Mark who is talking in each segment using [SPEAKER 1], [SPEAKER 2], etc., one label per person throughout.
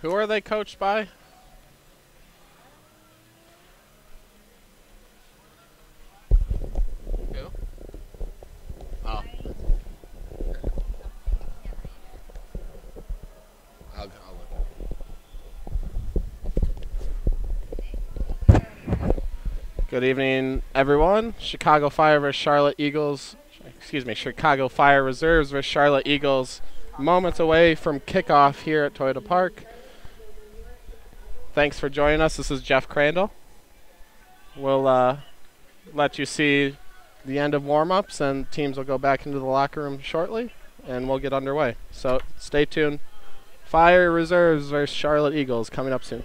[SPEAKER 1] Who are they coached by? Who? Oh. I'll look. Good evening, everyone. Chicago Fire versus Charlotte Eagles. Excuse me, Chicago Fire Reserves versus Charlotte Eagles. Moments away from kickoff here at Toyota Park. Thanks for joining us. This is Jeff Crandall. We'll let you see the end of warm-ups, and teams will go back into the locker room shortly, and we'll get underway. So stay tuned. Fire Reserves versus Charlotte Eagles coming up soon.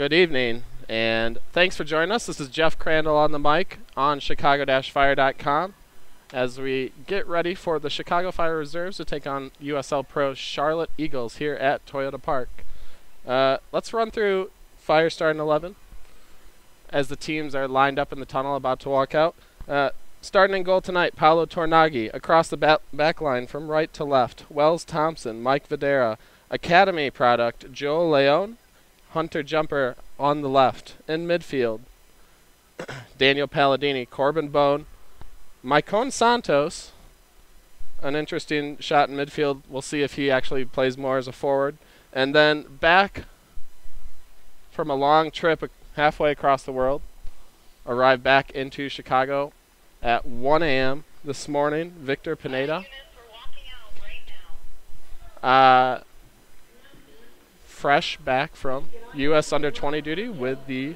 [SPEAKER 1] Good evening, and thanks for joining us. This is Jeff Crandall on the mic on Chicago-Fire.com as we get ready for the Chicago Fire Reserves to take on USL Pro Charlotte Eagles here at Toyota Park. Let's run through Fire starting 11 as the teams are lined up in the tunnel about to walk out. Starting in goal tonight, Paolo Tornaghi. Across the back line from right to left, Wells Thompson, Mike Videra. Academy product, Joel Leone. Hunter Jumper on the left. In midfield, Daniel Palladini, Corbin Bone, Maicon Santos. An interesting shot in midfield. We'll see if he actually plays more as a forward. And then back from a long trip halfway across the world, arrived back into Chicago at 1 a.m. this morning, Victor Pineda. Fresh back from U.S. Under-20 duty with the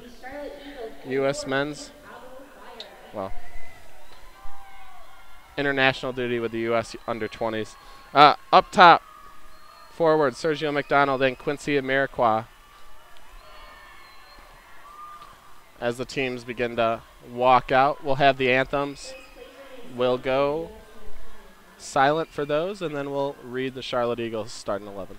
[SPEAKER 1] U.S. men's, international duty with the U.S. Under-20s. Up top, forward, Sergio McDonald and Quincy Amarikwa. As the teams begin to walk out, we'll have the anthems. We'll go silent for those, and then we'll read the Charlotte Eagles starting 11.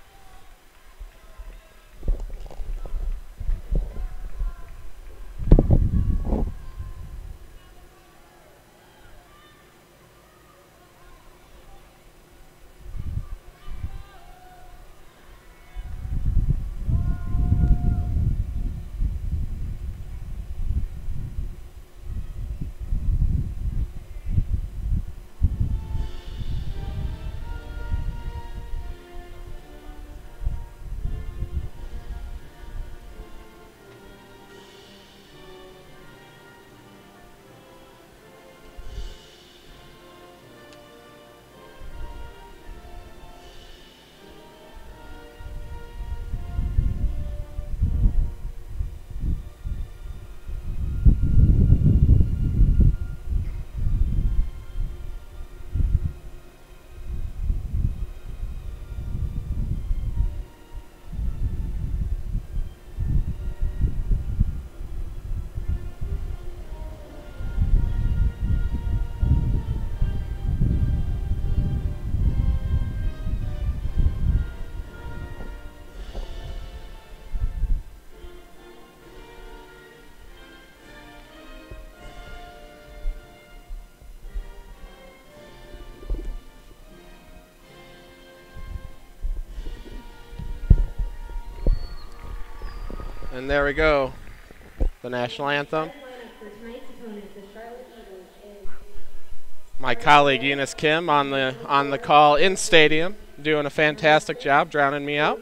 [SPEAKER 1] And there we go, the national anthem. My colleague Eunice Kim on the call in stadium, doing a fantastic job, drowning me out.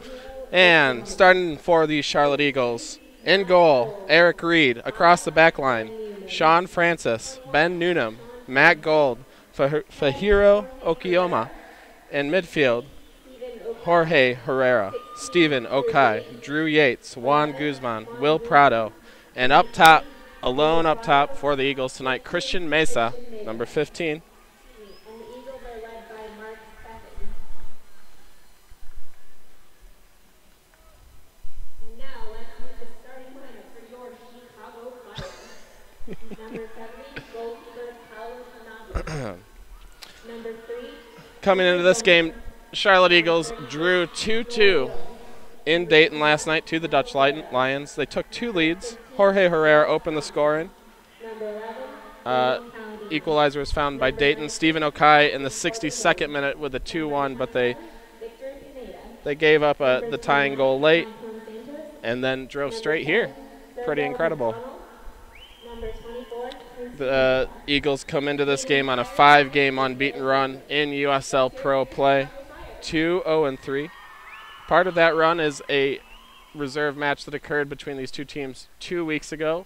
[SPEAKER 1] And starting for the Charlotte Eagles, in goal, Eric Reed. Across the back line, Sean Francis, Ben Noonan, Matt Gold, Fahiro Okiyama. In midfield, Jorge Herrera, Stephen Okai, Drew Yates, Juan Guzman, Will Prado. And up top, alone up top for the Eagles tonight, Christian Mesa, number 15.
[SPEAKER 2] And now let's move the starting lineup for your Chicago Fire. Number 70, goalkeeper Paolo Tornaghi. Number 3.
[SPEAKER 1] Coming into this game, Charlotte Eagles drew 2-2 in Dayton last night to the Dutch Lions. They took 2 leads. Jorge Herrera opened the scoring. Equalizer was found by Dayton. Stephen Okai in the 62nd minute with a 2-1, but they gave up the tying goal late and then drove straight here. Pretty incredible. The Eagles come into this game on a 5-game unbeaten run in USL Pro play. 2-0-3. Part of that run is a reserve match that occurred between these two teams 2 weeks ago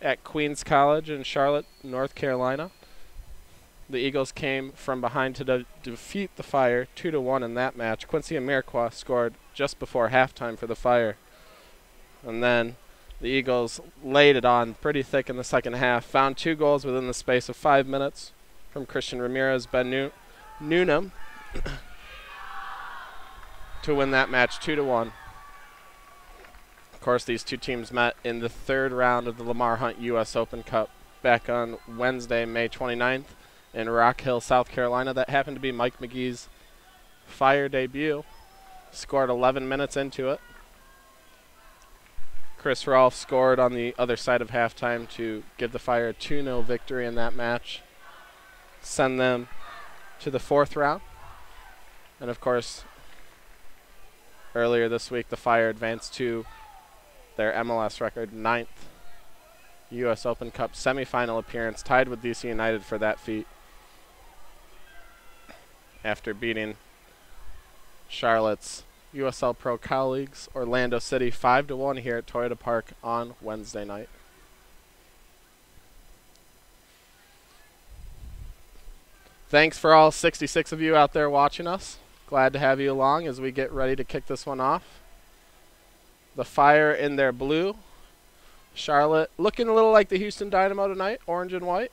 [SPEAKER 1] at Queens College in Charlotte, North Carolina. The Eagles came from behind to defeat the Fire 2-1 in that match. Quincy Amarikwa scored just before halftime for the Fire. And then the Eagles laid it on pretty thick in the second half, found 2 goals within the space of 5 minutes from Christian Ramirez, Ben Noonan, to win that match 2-1. course, these two teams met in the third round of the Lamar Hunt U.S. Open Cup back on Wednesday, May 29th in Rock Hill, South Carolina. That happened to be Mike McGee's Fire debut. Scored 11 minutes into it. Chris Rolfe scored on the other side of halftime to give the Fire a 2-0 victory in that match. Send them to the fourth round. And of course, earlier this week, the Fire advanced to their MLS record 9th U.S. Open Cup semifinal appearance, tied with DC United for that feat after beating Charlotte's USL Pro colleagues, Orlando City, 5-1 here at Toyota Park on Wednesday night. Thanks for all 66 of you out there watching us. Glad to have you along as we get ready to kick this one off. The Fire in their blue. Charlotte looking a little like the Houston Dynamo tonight, orange and white.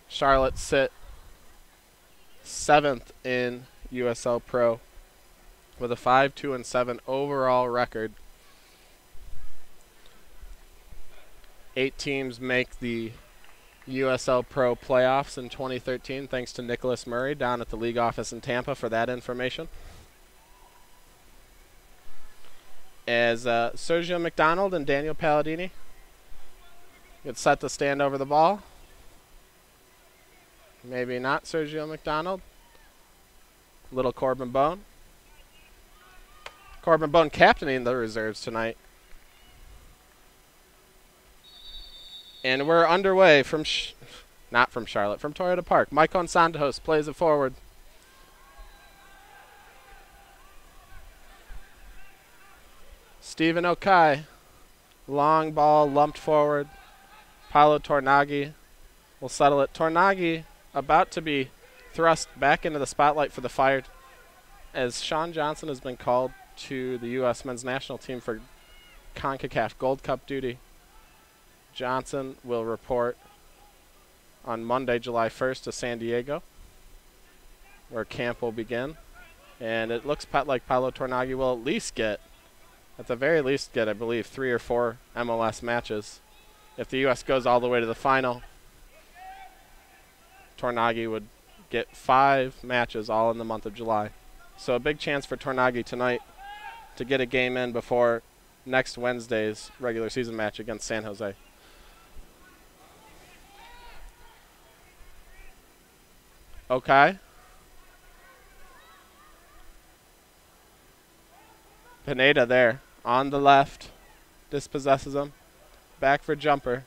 [SPEAKER 1] Charlotte sit 7th in USL Pro with a 5-2-7 overall record. 8 teams make the USL Pro playoffs in 2013, thanks to Nicholas Murray down at the league office in Tampa for that information. As Sergio McDonald and Daniel Palladini get set to stand over the ball. Maybe not Sergio McDonald. Little Corbin Bone. Corbin Bone captaining the reserves tonight. And we're underway from, not from Charlotte, from Toyota Park. Maicon Santos plays it forward. Stephen Okai, long ball lumped forward. Paolo Tornaghi will settle it. Tornaghi about to be thrust back into the spotlight for the Fire as Sean Johnson has been called to the U.S. men's national team for CONCACAF Gold Cup duty. Johnson will report on Monday, July 1st to San Diego, where camp will begin. And it looks like Paolo Tornaghi will at least get, at the very least get, I believe, 3 or 4 MLS matches. If the U.S. goes all the way to the final, Tornaghi would get 5 matches all in the month of July. So a big chance for Tornaghi tonight to get a game in before next Wednesday's regular season match against San Jose. Okay. Pineda there on the left. Dispossesses him. Back for Jumper.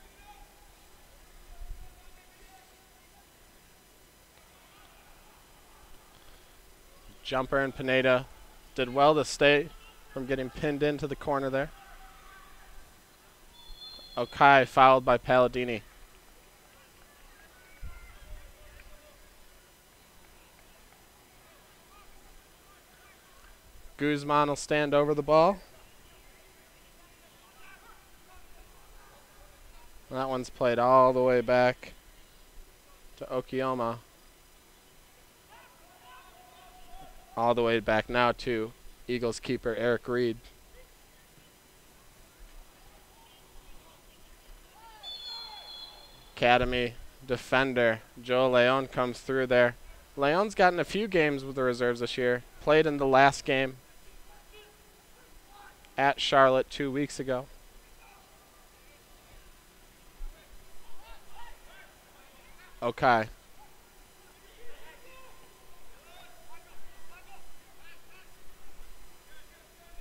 [SPEAKER 1] Jumper and Pineda did well to stay from getting pinned into the corner there. Okai fouled by Palladini. Guzman will stand over the ball. That one's played all the way back to Okioma. All the way back now to Eagles keeper Eric Reed. Academy defender Joe Leon comes through there. Leon's gotten a few games with the reserves this year. Played in the last game at Charlotte 2 weeks ago. Okay.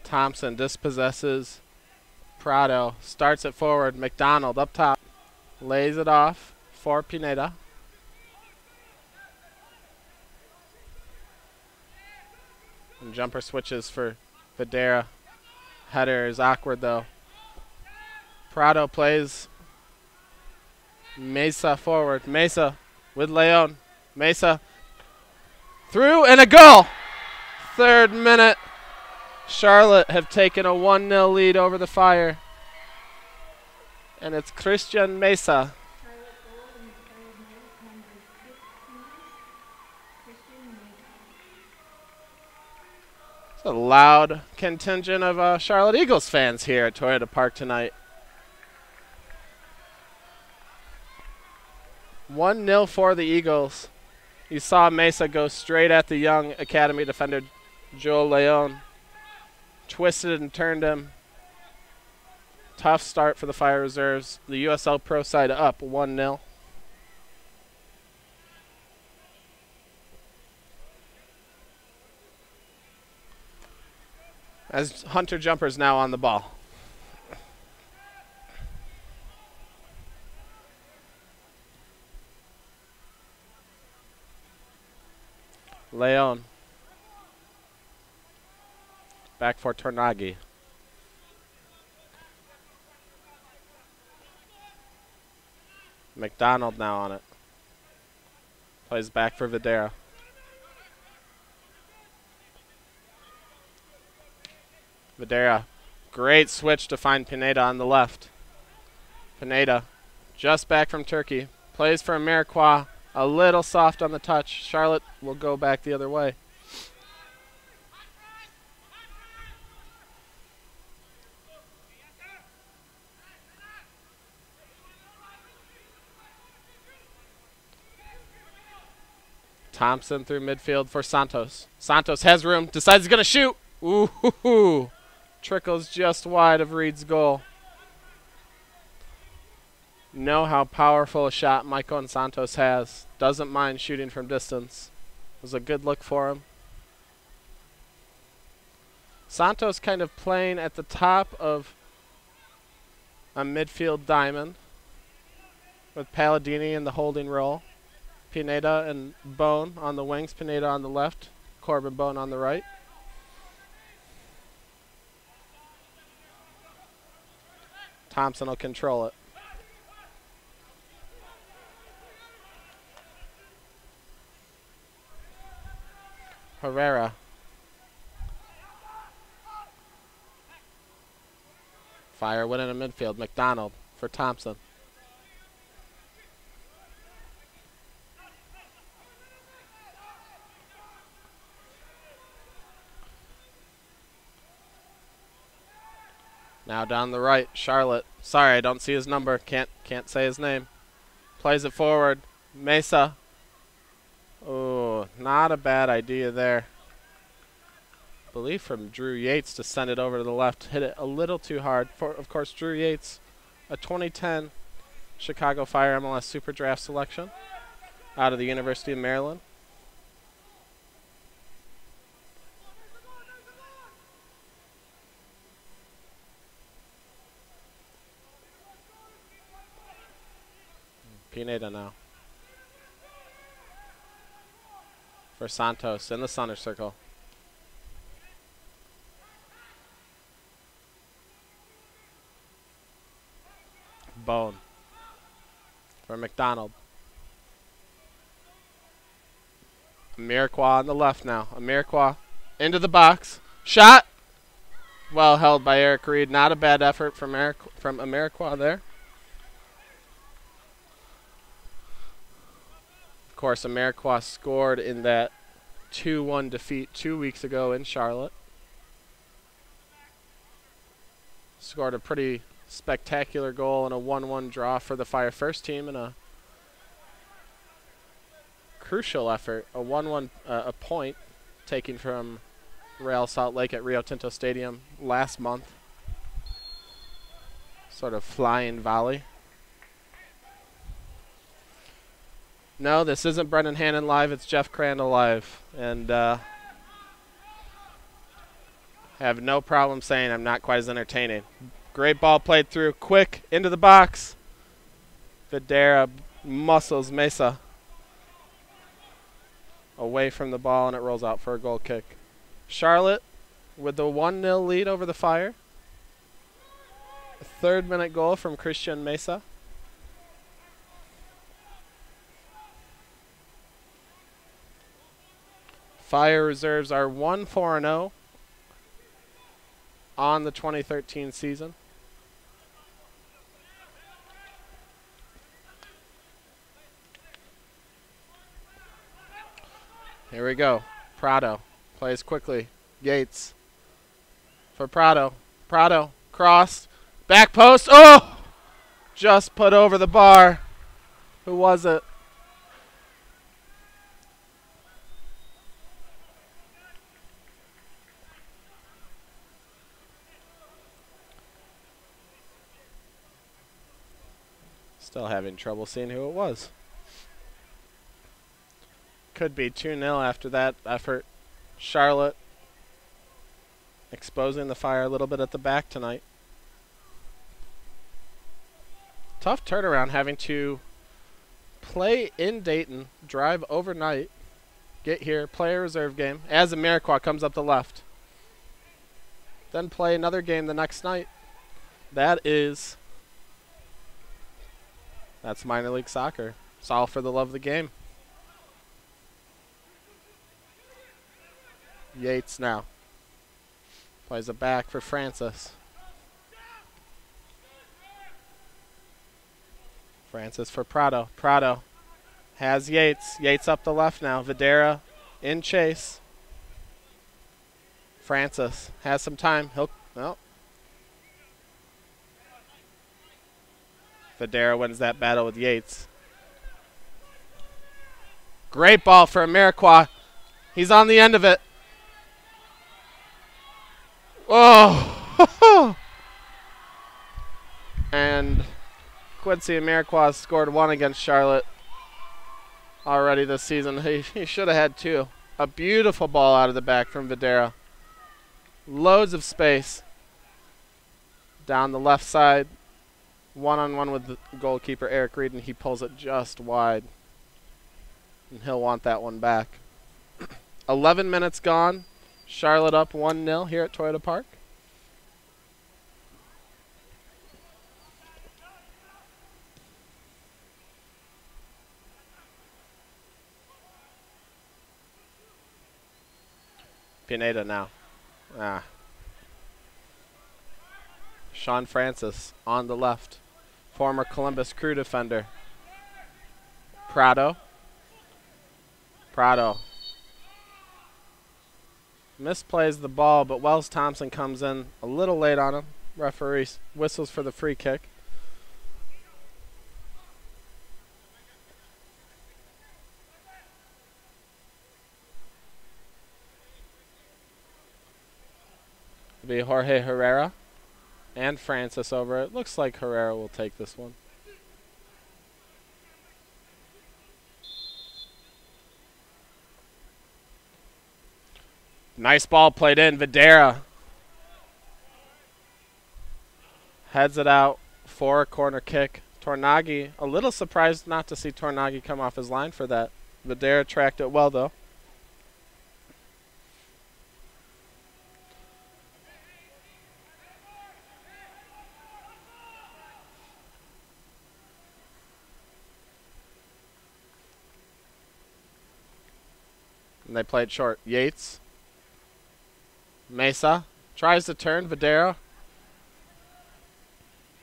[SPEAKER 1] Thompson dispossesses Prado. Starts it forward. McDonald up top. Lays it off for Pineda. And Jumper switches for Videra. Header is awkward though. Prado plays Mesa forward. Mesa with Leon. Mesa through and a goal. 3rd minute. Charlotte have taken a 1-0 lead over the Fire. And it's Christian Mesa. A loud contingent of Charlotte Eagles fans here at Toyota Park tonight. 1-0 for the Eagles. You saw Mesa go straight at the young academy defender Joel Leon. Twisted and turned him. Tough start for the Fire Reserves. The USL Pro side up 1-0. As Hunter Jumper's now on the ball. Leon. Back for Tornagi. McDonald now on it. Plays back for Videra. Videra. Great switch to find Pineda on the left. Pineda just back from Turkey. Plays for Amarikwa. A little soft on the touch. Charlotte will go back the other way. Thompson through midfield for Santos. Santos has room. Decides he's going to shoot. Ooh. Trickles just wide of Reed's goal. Know how powerful a shot Maicon Santos has. Doesn't mind shooting from distance. Was a good look for him. Santos kind of playing at the top of a midfield diamond with Palladini in the holding role. Pineda and Bone on the wings. Pineda on the left. Corbin Bone on the right. Thompson will control it. Herrera. Fire winning in midfield. McDonald for Thompson. Now down the right, Charlotte. Sorry, I don't see his number. Can't say his name. Plays it forward. Mesa. Oh, not a bad idea there. I believe from Drew Yates to send it over to the left. Hit it a little too hard. Of course, Drew Yates, a 2010 Chicago Fire MLS Super Draft selection out of the University of Maryland. Pineda now. For Santos in the center circle. Bone. For McDonald. Amarikwa on the left now. Amarikwa into the box. Shot! Well held by Eric Reed. Not a bad effort from Amarikwa there. Of course, Amarikwa scored in that 2-1 defeat 2 weeks ago in Charlotte. Scored a pretty spectacular goal in a 1-1 draw for the Fire first team in a crucial effort. A 1-1 a point taken from Real Salt Lake at Rio Tinto Stadium last month. Sort of flying volley. No, this isn't Brendan Hannon live. It's Jeff Crandall live. And have no problem saying I'm not quite as entertaining. Great ball played through. Quick into the box. Videra muscles Mesa away from the ball, and it rolls out for a goal kick. Charlotte with the 1-0 lead over the Fire. A 3rd-minute goal from Christian Mesa. Fire Reserves are 1-4-0 on the 2013 season. Here we go. Prado plays quickly. Yates for Prado. Prado, cross, back post. Oh! Just put over the bar. Who was it? Still having trouble seeing who it was. Could be 2-0 after that effort. Charlotte exposing the fire a little bit at the back tonight. Tough turnaround having to play in Dayton, drive overnight, get here, play a reserve game as Iroquois comes up the left. Then play another game the next night. That's minor league soccer. It's all for the love of the game. Yates now. Plays it back for Francis. Francis for Prado. Prado has Yates. Yates up the left now. Videra in chase. Francis has some time. Videra wins that battle with Yates. Great ball for Iroquois. He's on the end of it. Oh! And Quincy Iroquois scored 1 against Charlotte already this season. He should have had 2. A beautiful ball out of the back from Videra. Loads of space. Down the left side. One-on-one with the goalkeeper, Eric Reed, and he pulls it just wide. And he'll want that one back. 11 minutes gone. Charlotte up 1-0 here at Toyota Park. Pineda now. Sean Francis on the left. Former Columbus Crew defender. Prado. Misplays the ball, but Wells Thompson comes in a little late on him. Referee whistles for the free kick. It'll be Jorge Herrera and Francis over it. Looks like Herrera will take this one. Nice ball played in. Videra heads it out for a corner kick. Tornaghi, a little surprised not to see Tornaghi come off his line for that. Videra tracked it well, though. And they played short. Yates. Mesa tries to turn. Videra.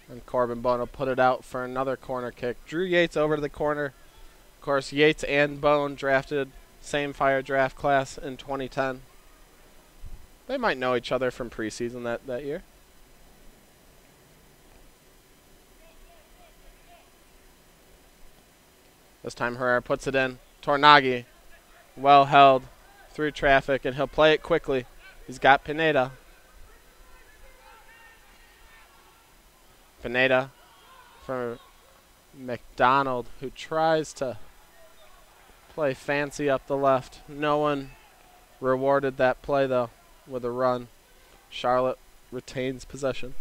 [SPEAKER 1] And Corbin Bone will put it out for another corner kick. Drew Yates over to the corner. Of course, Yates and Bone drafted same fire draft class in 2010. They might know each other from preseason that year. This time Herrera puts it in. Tornaghi. Well held through traffic, and he'll play it quickly. He's got Pineda. Pineda for McDonald, who tries to play fancy up the left. No one rewarded that play, though, with a run. Charlotte retains possession.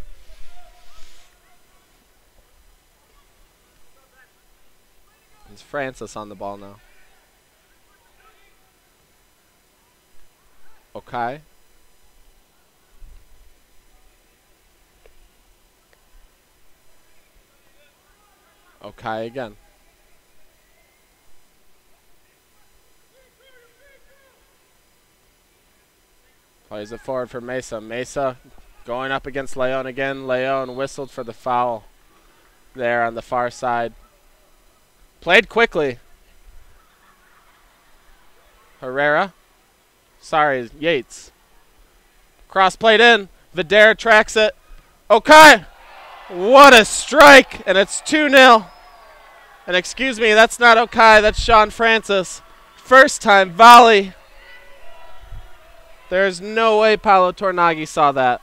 [SPEAKER 1] It's Francis on the ball now. Okay. Okay again. Plays it forward for Mesa. Mesa going up against Leon again. Leon whistled for the foul there on the far side. Played quickly. Herrera. Sorry, Yates. Cross played in. Videra tracks it. Okay. What a strike. And it's 2-0. And excuse me, that's not Okay. That's Sean Francis. First time volley. There's no way Paolo Tornaghi saw that.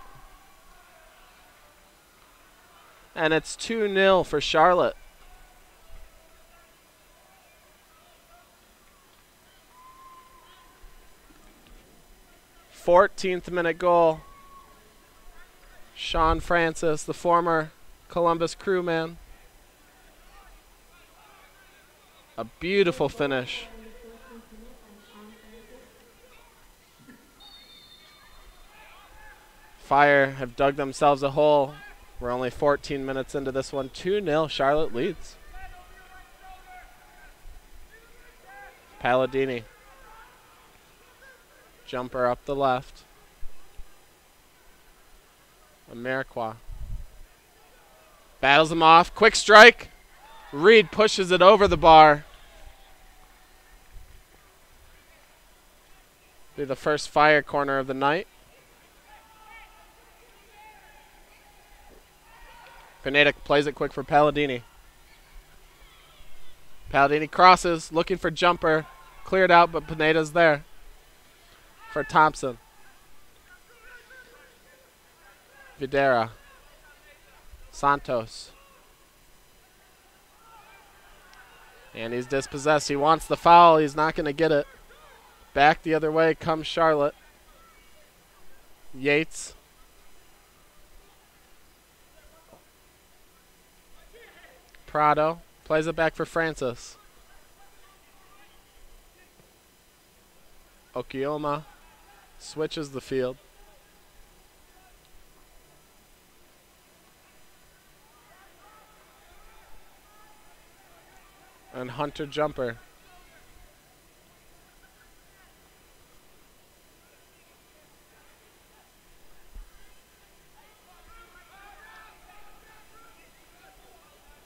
[SPEAKER 1] And it's 2-0 for Charlotte. Fourteenth minute goal. Sean Francis, the former Columbus crewman. A beautiful finish. Fire have dug themselves a hole. We're only 14 minutes into this one. 2-0, Charlotte leads. Palladini. Jumper up the left. Amarikwa. Battles him off. Quick strike. Reed pushes it over the bar. Be the first Fire corner of the night. Pineda plays it quick for Palladini. Palladini crosses, looking for jumper. Cleared out, but Pineda's there. For Thompson. Videra. Santos. And he's dispossessed. He wants the foul. He's not going to get it. Back the other way comes Charlotte. Yates. Prado. Plays it back for Francis. Okioma. Switches the field. And Hunter jumper.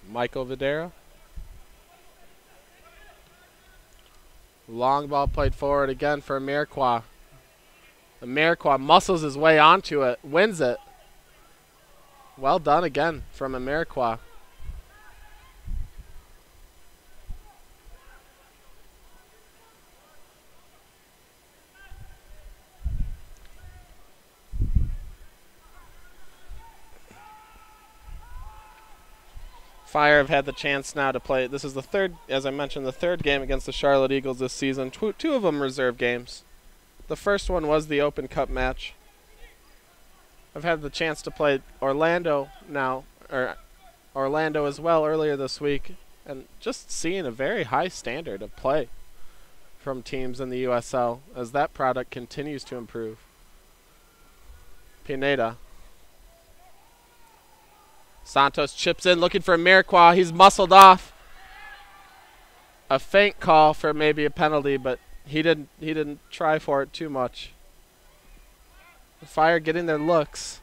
[SPEAKER 1] Michael Videra. Long ball played forward again for Amarikwa. Amarikwa muscles his way onto it, wins it. Well done again from Amarikwa. Fire have had the chance now to play. This is the third, as I mentioned, the third game against the Charlotte Eagles this season. Two of them reserve games. The first one was the Open Cup match. I've had the chance to play Orlando now, or Orlando as well earlier this week, and just seeing a very high standard of play from teams in the USL as that product continues to improve. Pineda. Santos chips in looking for Amarikwa. He's muscled off. A faint call for maybe a penalty, but he didn't try for it too much. The Fire getting their looks.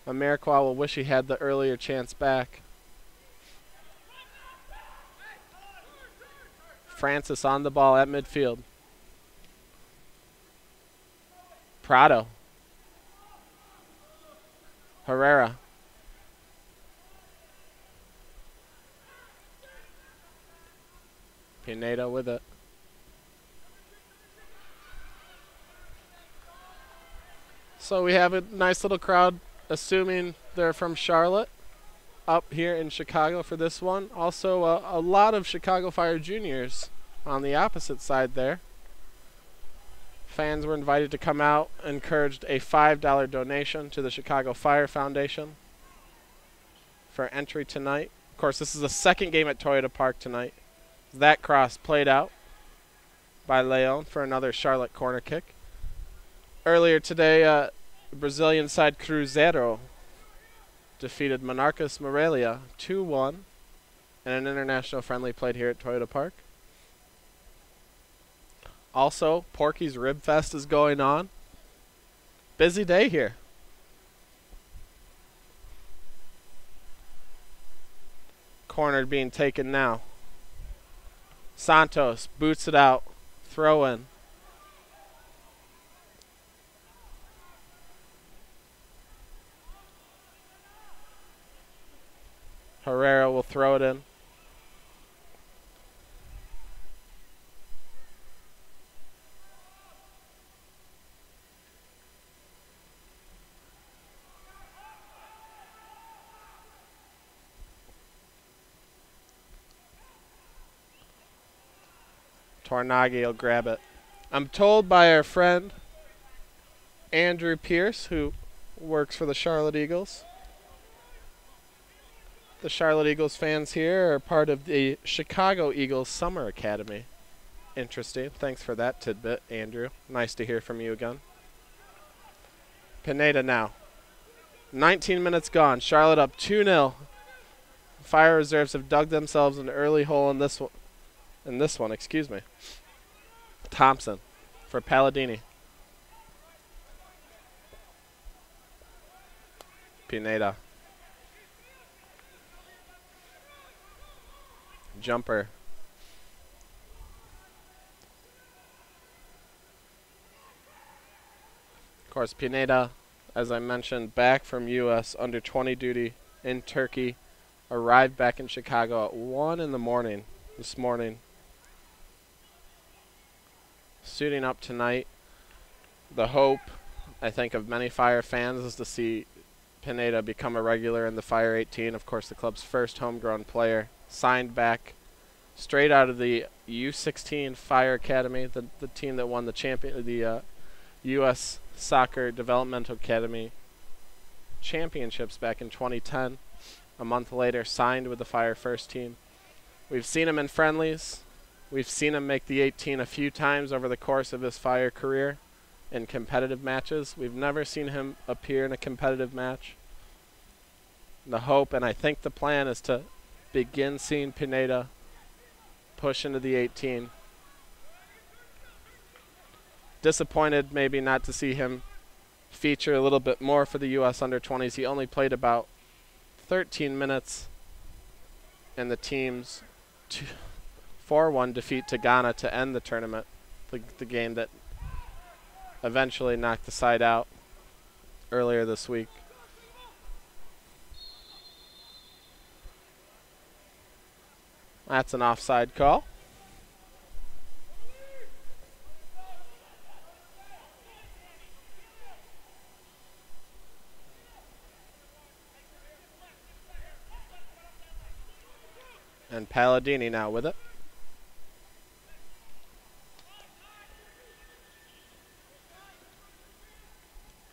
[SPEAKER 1] Amarikwa will wish he had the earlier chance back. Francis on the ball at midfield. Prado. Herrera. Pineda with it. So we have a nice little crowd, assuming they're from Charlotte, up here in Chicago for this one. Also, a lot of Chicago Fire juniors on the opposite side there. Fans were invited to come out, encouraged a $5 donation to the Chicago Fire Foundation for entry tonight. Of course, this is the second game at Toyota Park tonight. That cross played out by Leon for another Charlotte corner kick. Earlier today, Brazilian side Cruzeiro defeated Monarcas Morelia 2-1 in an international friendly played here at Toyota Park. Also, Porky's Rib Fest is going on. Busy day here. Corner being taken now. Santos boots it out. Throw in. throw it in. Tornaghi will grab it. I'm told by our friend Andrew Pierce, who works for the Charlotte Eagles. The Charlotte Eagles fans here are part of the Chicago Eagles Summer Academy. Interesting. Thanks for that tidbit, Andrew. Nice to hear from you again. Pineda now. 19 minutes gone. Charlotte up 2-0. Fire reserves have dug themselves an early hole in this one. Excuse me. Thompson for Palladini. Pineda. Jumper. Of course, Pineda, as I mentioned, back from U.S. under-20 duty in Turkey. Arrived back in Chicago at 1 in the morning this morning. Suiting up tonight. The hope, I think, of many Fire fans is to see Pineda become a regular in the Fire 18. Of course, the club's first homegrown player. Signed back straight out of the U16 Fire Academy, the team that won the U.S. Soccer Developmental Academy championships back in 2010. A month later, signed with the Fire first team. We've seen him in friendlies. We've seen him make the 18 a few times over the course of his Fire career in competitive matches. We've never seen him appear in a competitive match. The hope, and I think the plan, is to begin seeing Pineda push into the 18. Disappointed maybe not to see him feature a little bit more for the U.S. under-20s. He only played about 13 minutes in the team's 4-1 defeat to Ghana to end the tournament, the game that eventually knocked the side out earlier this week. That's an offside call. And Palladini now with it.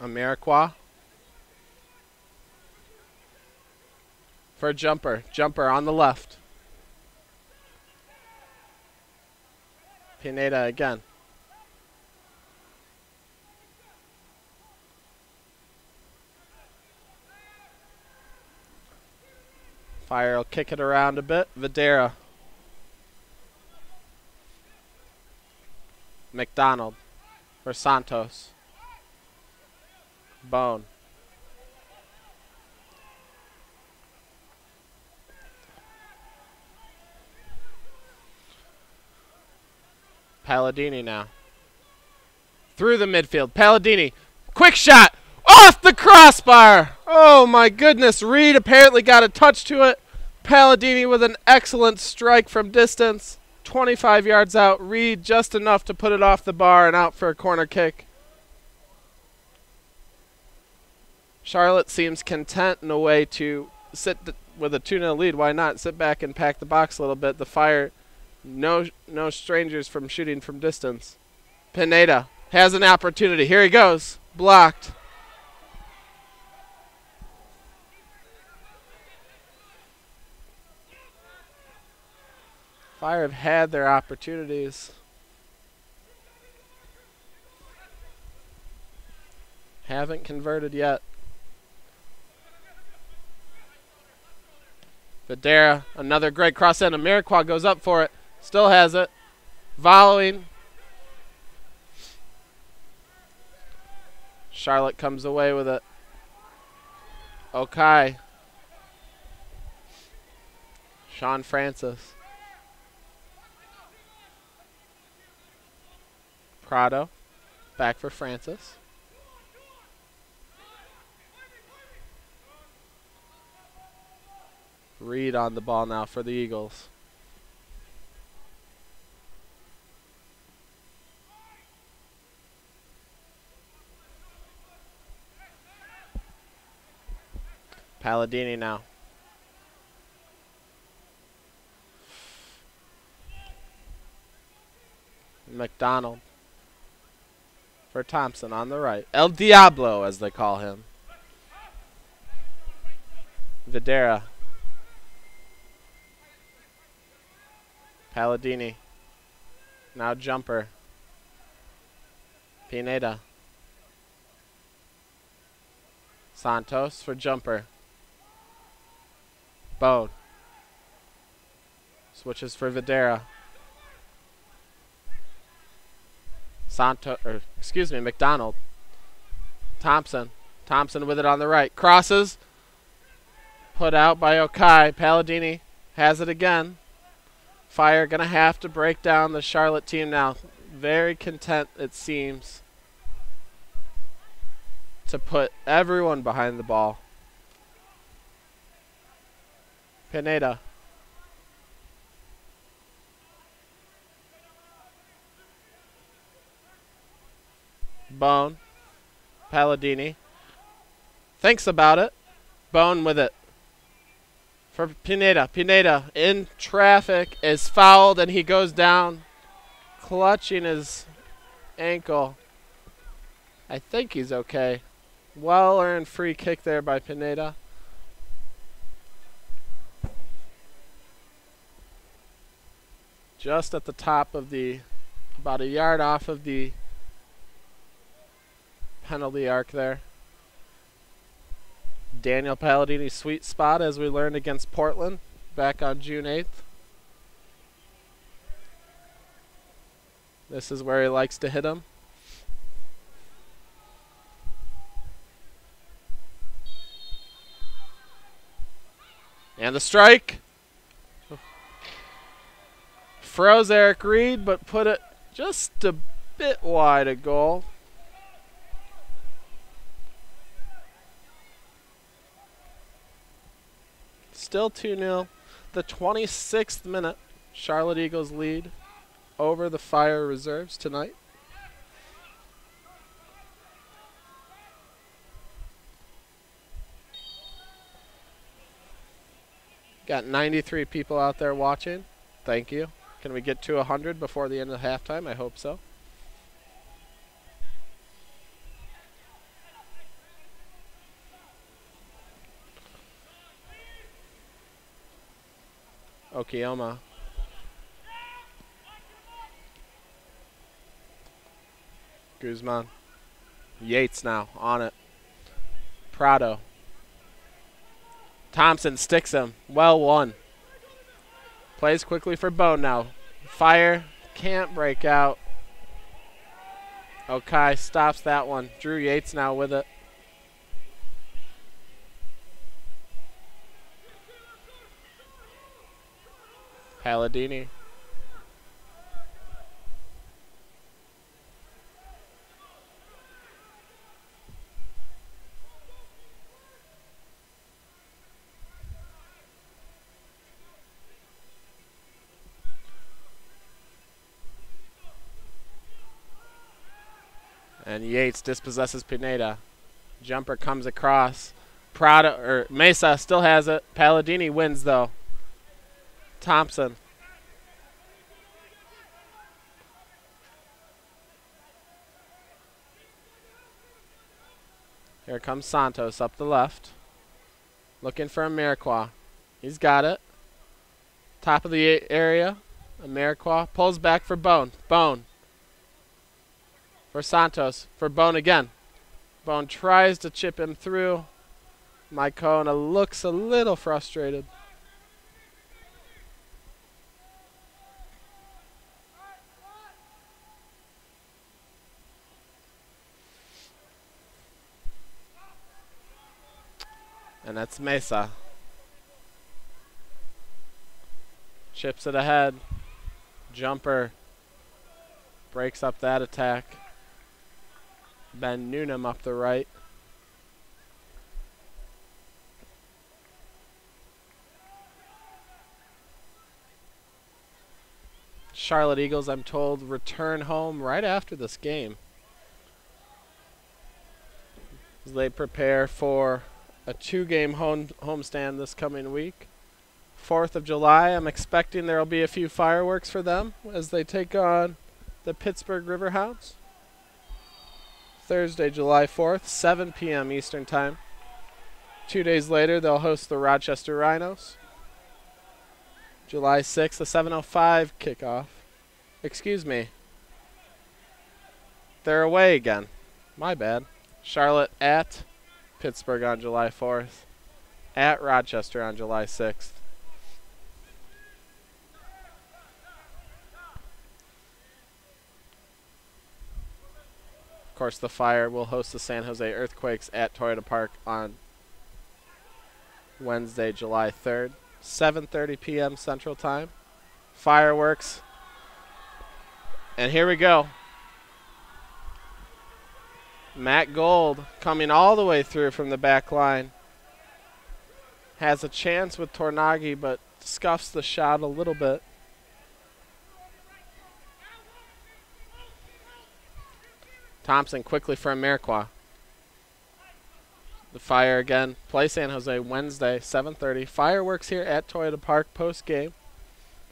[SPEAKER 1] Amarikwa for Jumper. Jumper on the left. Pineda again. Fire will kick it around a bit. Videra. McDonald for Santos. Bone. Palladini now. Through the midfield. Palladini. Quick shot. Off the crossbar. Oh my goodness. Reed apparently got a touch to it. Palladini with an excellent strike from distance. 25 yards out. Reed just enough to put it off the bar and out for a corner kick. Charlotte seems content in a way to sit with a 2-0 lead. Why not sit back and pack the box a little bit? The Fire, no strangers from shooting from distance. Pineda has an opportunity. Here he goes. Blocked. Fire have had their opportunities. Haven't converted yet. Videra, another great cross in. Amarikwa goes up for it. Still has it. Following. Charlotte comes away with it. Okay. Sean Francis. Prado. Back for Francis. Reed on the ball now for the Eagles. Palladini now. McDonald for Thompson on the right. El Diablo, as they call him. Videra. Palladini. Now Jumper. Pineda. Santos for Jumper. Bode. Switches for Videra. McDonald. Thompson. Thompson with it on the right. Crosses. Put out by Okai. Palladini has it again. Fire going to have to break down the Charlotte team now. Very content, it seems, to put everyone behind the ball. Pineda. Bone. Palladini. Thinks about it. Bone with it. For Pineda. Pineda in traffic is fouled and he goes down, clutching his ankle. I think he's okay. Well earned free kick there by Pineda. Just at the top of the, about a yard off of the penalty arc there. Daniel Palladini's sweet spot, as we learned against Portland back on June 8th. This is where he likes to hit him. And the strike. Froze Eric Reed, but put it just a bit wide of goal. Still 2-0. The 26th minute. Charlotte Eagles lead over the Fire Reserves tonight. Got 93 people out there watching. Thank you. Can we get to 100 before the end of halftime? I hope so. Okiyama. Guzman. Yates now on it. Prado. Thompson sticks him. Well won. Plays quickly for Bone now. Fire can't break out. Okai stops that one. Drew Yates now with it. Palladini. And Yates dispossesses Pineda. Jumper comes across. Mesa still has it. Palladini wins though. Thompson. Here comes Santos up the left. Looking for Amarikwa. He's got it. Top of the area. Amarikwa pulls back for Bone. Bone. For Santos. For Bone again. Bone tries to chip him through. Mycona looks a little frustrated. And that's Mesa. Chips it ahead. Jumper breaks up that attack. Ben Noonan up the right. Charlotte Eagles, I'm told, return home right after this game as they prepare for a 2-game homestand this coming week. 4th of July, I'm expecting there will be a few fireworks for them as they take on the Pittsburgh Riverhounds. Thursday, July 4th, 7 p.m. Eastern Time. 2 days later, they'll host the Rochester Rhinos. July 6th, the 7:05 kickoff. Excuse me. They're away again. My bad. Charlotte at Pittsburgh on July 4th. At Rochester on July 6th. Of course, the Fire will host the San Jose Earthquakes at Toyota Park on Wednesday, July 3rd. 7:30 p.m. Central Time. Fireworks. And here we go. Matt Gold coming all the way through from the back line. Has a chance with Tornaghi, but scuffs the shot a little bit. Thompson quickly for Amarikwa. The Fire again play San Jose Wednesday, 7:30. Fireworks here at Toyota Park post-game.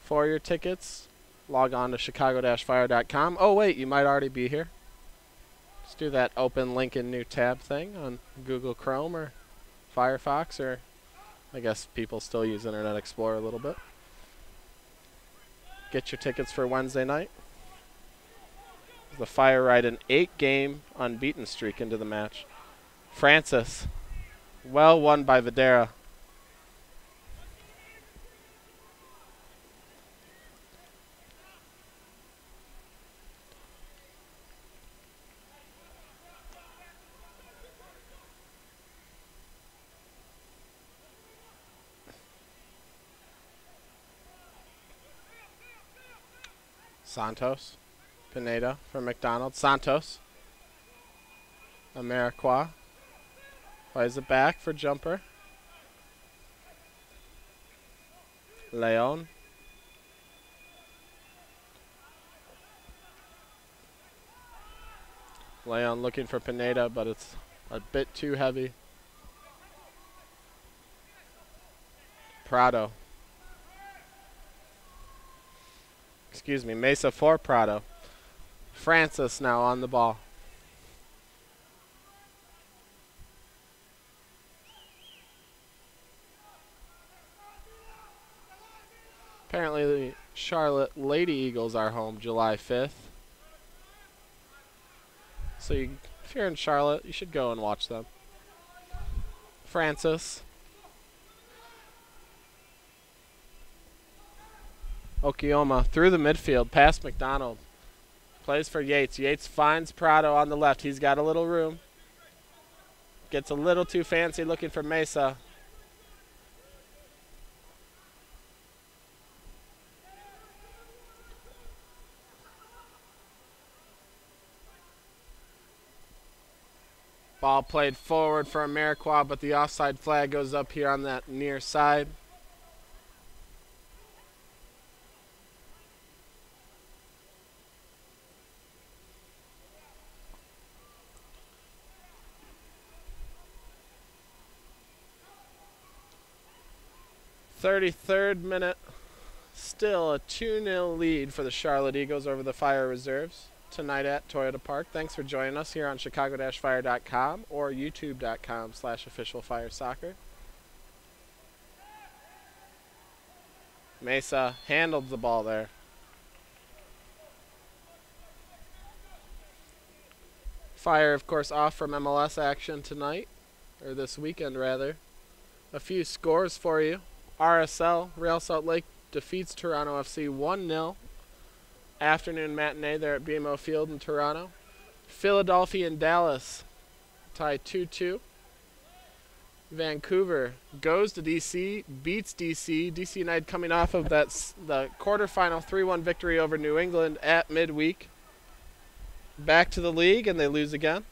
[SPEAKER 1] For your tickets, log on to chicago-fire.com. Oh, wait, you might already be here. Just do that open link in new tab thing on Google Chrome or Firefox, or I guess people still use Internet Explorer a little bit. Get your tickets for Wednesday night. The Fire ride an 8-game unbeaten streak into the match. Francis, well won by Videra. Santos, Pineda for McDonald. Santos, Amarikwa. Plays it back for Jumper. Leon. Leon looking for Pineda, but it's a bit too heavy. Prado. Excuse me, Mesa for Prado. Francis now on the ball. Apparently the Charlotte Lady Eagles are home July 5th. So if you're in Charlotte, you should go and watch them. Francis. Okioma through the midfield, past McDonald. Plays for Yates. Yates finds Prado on the left. He's got a little room. Gets a little too fancy looking for Mesa. Ball played forward for Amarikwa, but the offside flag goes up here on that near side. Third minute, still a 2-0 lead for the Charlotte Eagles over the Fire Reserves tonight at Toyota Park. Thanks for joining us here on chicago-fire.com or youtube.com/officialfiresoccer. Mesa handled the ball there. Fire, of course, off from MLS action tonight, or this weekend rather. A few scores for you. RSL, Real Salt Lake defeats Toronto FC 1-0. Afternoon matinee there at BMO Field in Toronto. Philadelphia and Dallas tie 2-2. Vancouver goes to DC, beats DC. DC United coming off of the quarterfinal 3-1 victory over New England at midweek. Back to the league, and they lose again.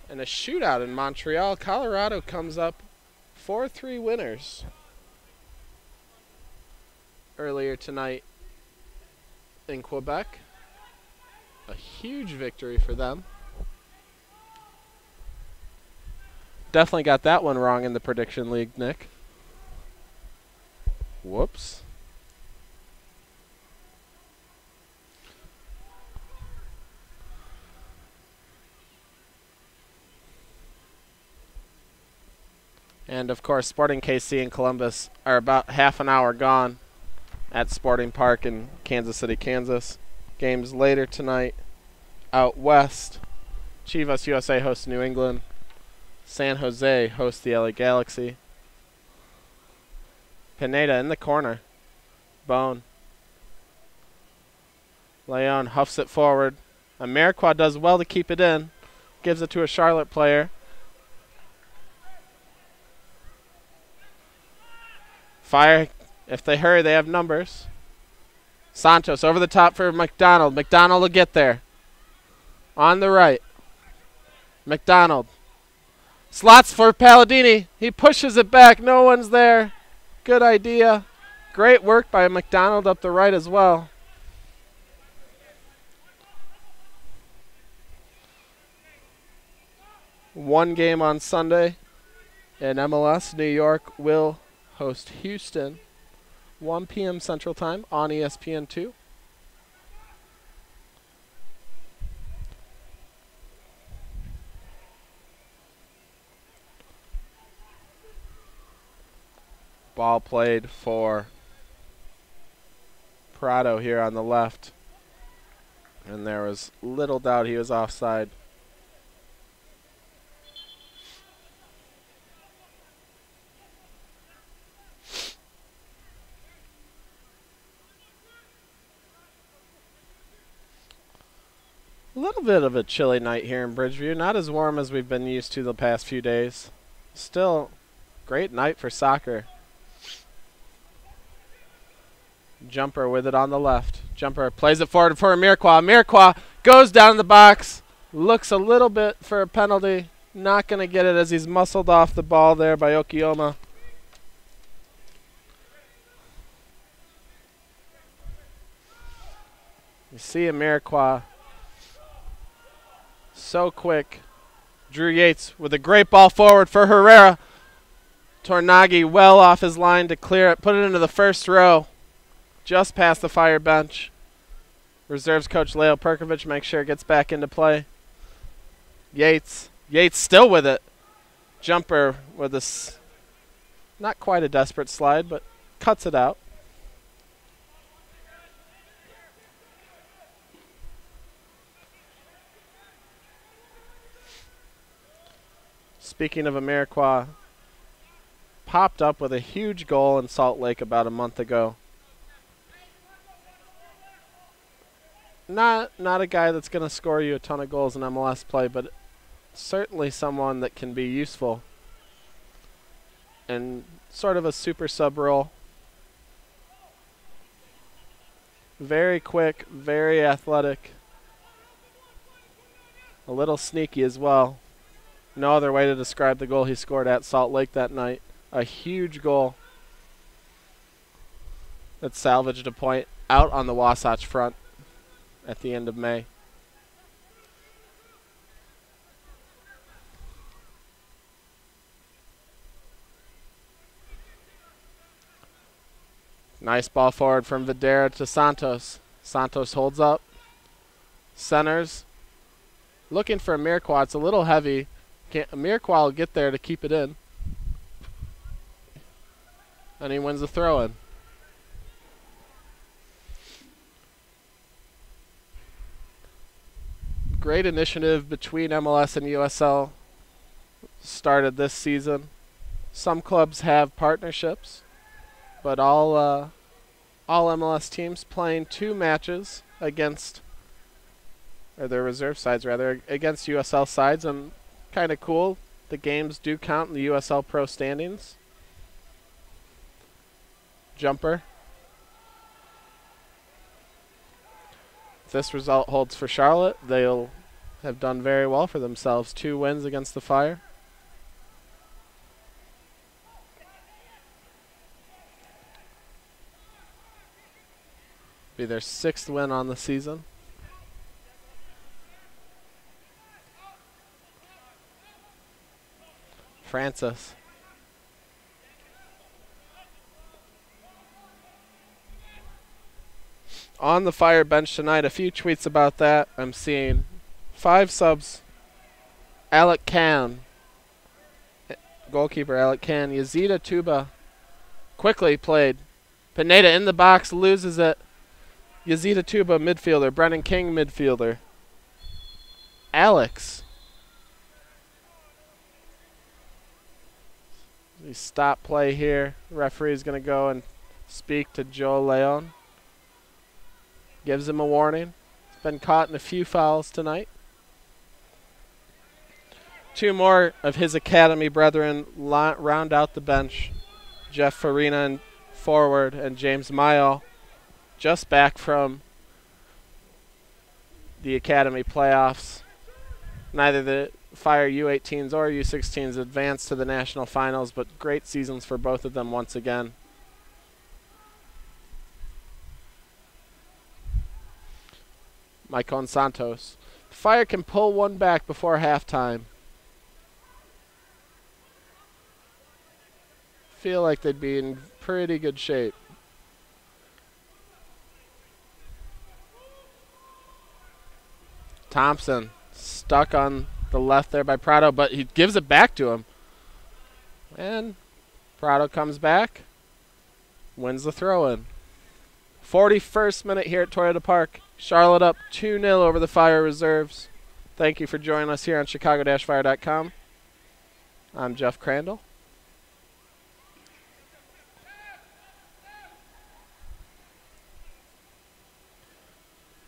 [SPEAKER 1] And a shootout in Montreal. Colorado comes up 4-3 winners. earlier tonight in Quebec. A huge victory for them. Definitely got that one wrong in the prediction league, Nick. Whoops. And of course, Sporting KC and Columbus are about half an hour gone at Sporting Park in Kansas City, Kansas. Games later tonight out west. Chivas USA hosts New England. San Jose hosts the LA Galaxy. Pineda in the corner. Bone. Leon huffs it forward. Amarikwa does well to keep it in. Gives it to a Charlotte player. Fire. If they hurry, they have numbers. Santos over the top for McDonald. McDonald will get there. On the right. McDonald. Slots for Palladini. He pushes it back. No one's there. Good idea. Great work by McDonald up the right as well. One game on Sunday in MLS. New York will host Houston. 1 p.m. Central Time on ESPN2. Ball played for Prado here on the left. And there was little doubt he was offside. A little bit of a chilly night here in Bridgeview. Not as warm as we've been used to the past few days. Still, great night for soccer. Jumper with it on the left. Jumper plays it forward for Amirkwa. Amirkwa goes down in the box. Looks a little bit for a penalty. Not going to get it as he's muscled off the ball there by Okioma. You see Amirkwa. So quick. Drew Yates with a great ball forward for Herrera. Tornaghi well off his line to clear it. Put it into the first row. Just past the Fire bench. Reserves coach Leo Perkovic makes sure it gets back into play. Yates. Yates still with it. Jumper with this, not quite a desperate slide, but cuts it out. Speaking of Amirkwa, popped up with a huge goal in Salt Lake about a month ago. Not a guy that's going to score you a ton of goals in MLS play, but certainly someone that can be useful in sort of a super sub role. Very quick, very athletic. A little sneaky as well. No other way to describe the goal he scored at Salt Lake that night. A huge goal that salvaged a point out on the Wasatch Front at the end of May. Nice ball forward from Videra to Santos. Santos holds up. Centers. Looking for Amirkwa. It's a little heavy. Amirkwa will get there to keep it in. And he wins the throw-in. Great initiative between MLS and USL started this season. Some clubs have partnerships, but all MLS teams playing 2 matches against, or their reserve sides rather, against USL sides, and kind of cool. The games do count in the USL Pro standings. Jumper. If this result holds for Charlotte, they'll have done very well for themselves. 2 wins against the Fire. Be their 6th win on the season. Francis. On the Fire bench tonight, a few tweets about that. I'm seeing 5 subs. Alec Khan. Goalkeeper Alec Khan. Yazida Tuba. Quickly played. Pineda in the box, loses it. Yazida Tuba, midfielder. Brennan King, midfielder. Alex. We stop play here. Referee's going to go and speak to Joe Leon. Gives him a warning. He's been caught in a few fouls tonight. 2 more of his academy brethren round out the bench. Jeff Farina in forward and James Mayo just back from the academy playoffs. Neither the Fire U18s or U16s advanced to the national finals, but great seasons for both of them once again. Maicon Santos. The Fire can pull one back before halftime. Feel like they'd be in pretty good shape. Thompson stuck on the left there by Prado, but he gives it back to him. And Prado comes back, wins the throw-in. 41st minute here at Toyota Park. Charlotte up 2-0 over the Fire Reserves. Thank you for joining us here on Chicago-Fire.com. I'm Jeff Crandall.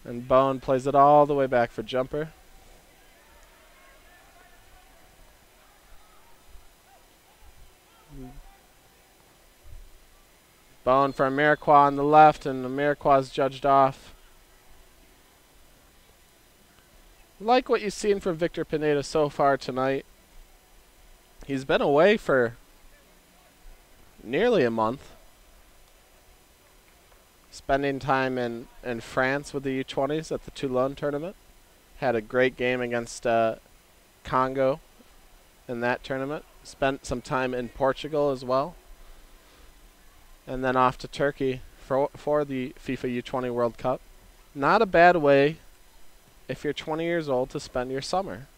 [SPEAKER 1] And Bowen plays it all the way back for Jumper. Bowen for Amirqua on the left, and Amirqua's judged off. Like what you've seen from Victor Pineda so far tonight. He's been away for nearly a month. Spending time in France with the U20s at the Toulon tournament. Had a great game against Congo in that tournament. Spent some time in Portugal as well. And then off to Turkey for the FIFA U20 World Cup. Not a bad way, if you're 20 years old, to spend your summer.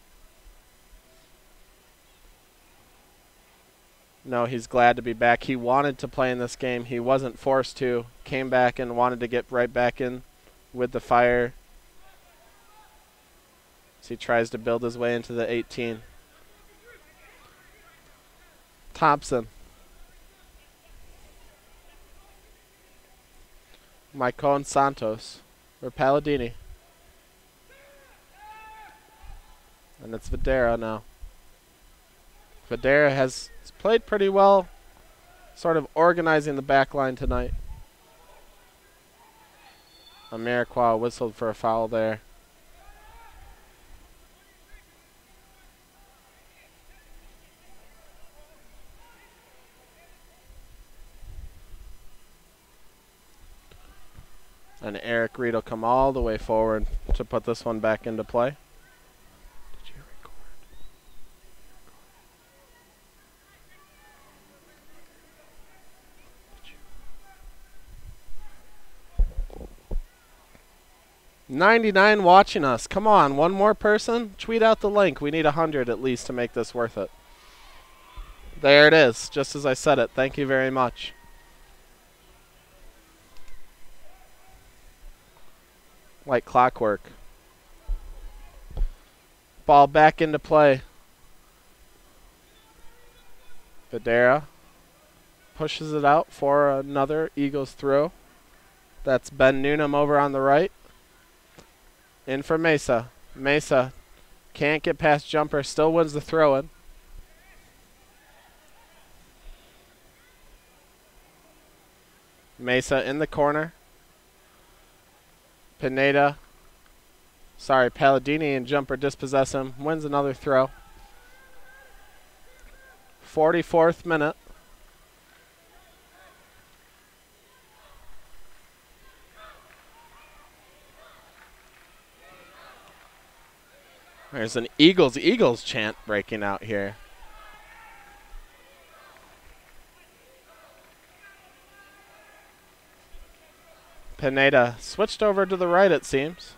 [SPEAKER 1] No, he's glad to be back. He wanted to play in this game. He wasn't forced to. Came back and wanted to get right back in with the Fire as he tries to build his way into the 18. Thompson. Maicon Santos or Palladini. And it's Videra now. Videra has played pretty well, sort of organizing the back line tonight. Amirqua whistled for a foul there. And Eric Reed will come all the way forward to put this one back into play. Did you record? 99 watching us. Come on, one more person. Tweet out the link. We need 100 at least to make this worth it. There it is, just as I said it. Thank you very much. Like clockwork. Ball back into play. Videra pushes it out for another Eagles throw. That's Ben Newnham over on the right. In for Mesa. Mesa can't get past Jumper. Still wins the throw-in. Mesa in the corner. Pineda. Sorry, Palladini and Jumper dispossess him. Wins another throw. 44th minute. There's an Eagles chant breaking out here. Pineda switched over to the right, it seems.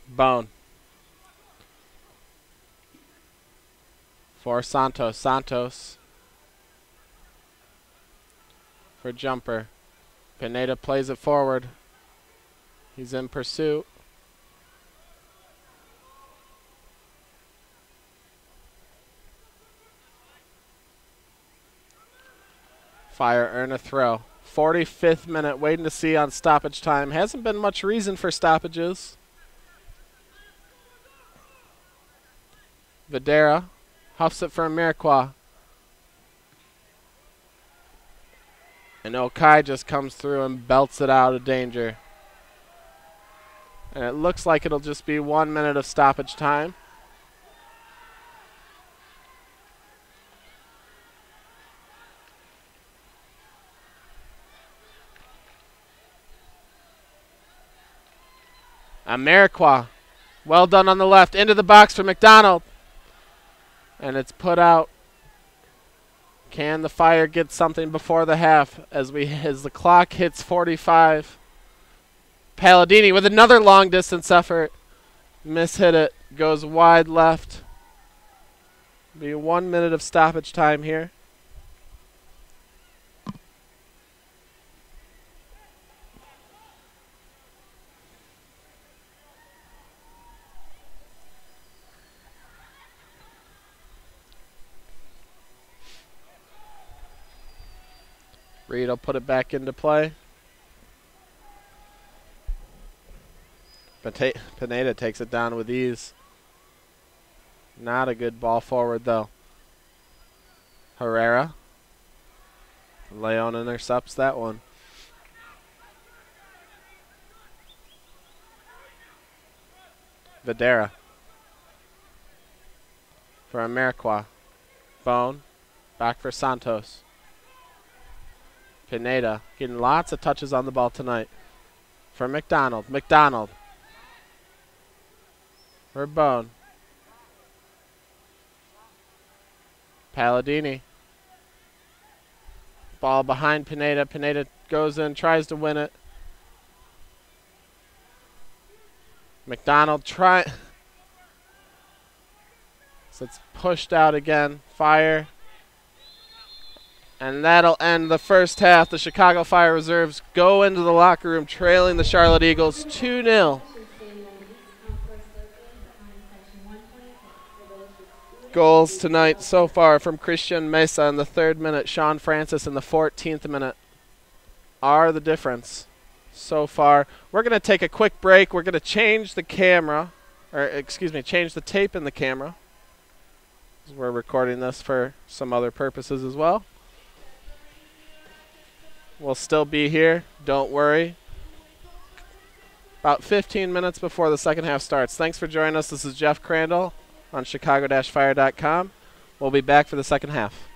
[SPEAKER 1] Bone. For Santos. Santos. For Jumper. Pineda plays it forward. He's in pursuit. Fire earn a throw. 45th minute, waiting to see on stoppage time. Hasn't been much reason for stoppages. Videra huffs it for Iroquois. And Okai just comes through and belts it out of danger. And it looks like it'll just be 1 minute of stoppage time. Iroquois, well done on the left, into the box for McDonald. And it's put out. Can the Fire get something before the half as the clock hits 45? Palladini with another long distance effort. Mishit it, goes wide left. Be 1 minute of stoppage time here. Reed will put it back into play. Pineda takes it down with ease. Not a good ball forward, though. Herrera. Leon intercepts that one. Videra. For Iroquois. Bone. Back for Santos. Pineda getting lots of touches on the ball tonight. For McDonald. McDonald. For Bone. Palladini. Ball behind Pineda. Pineda goes in, tries to win it. McDonald So it's pushed out again. Fire. And that'll end the first half. The Chicago Fire reserves go into the locker room trailing the Charlotte Eagles 2-0. Goals tonight so far from Christian Mesa in the 3rd minute, Sean Francis in the 14th minute are the difference so far. We're going to take a quick break. We're going to change the camera, change the tape in the camera. We're recording this for some other purposes as well. We'll still be here, don't worry. About 15 minutes before the second half starts. Thanks for joining us. This is Jeff Crandall on Chicago-Fire.com. We'll be back for the second half.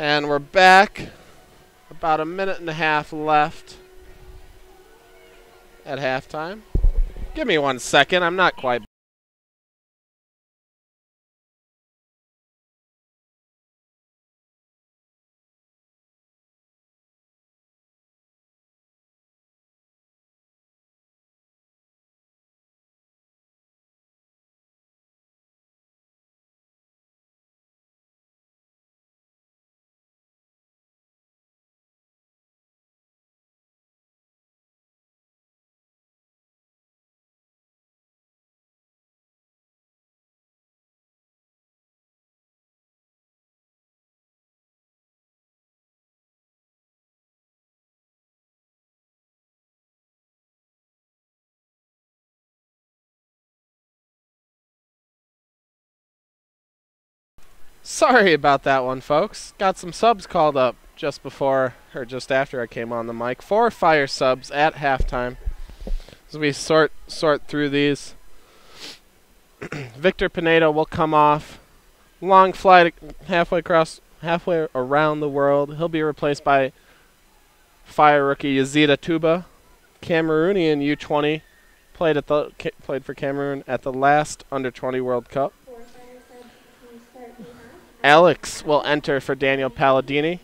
[SPEAKER 1] And we're back. About a minute and a half left at halftime. Give me 1 second. I'm not quite. Sorry about that one, folks. Got some subs called up just before or just after I came on the mic. 4 fire subs at halftime. As we sort through these, Victor Pinedo will come off. Long flight halfway around the world. He'll be replaced by fire rookie Yazida Tuba, Cameroonian U20, played for Cameroon at the last Under-20 World Cup. Alex will enter for Daniel Palladini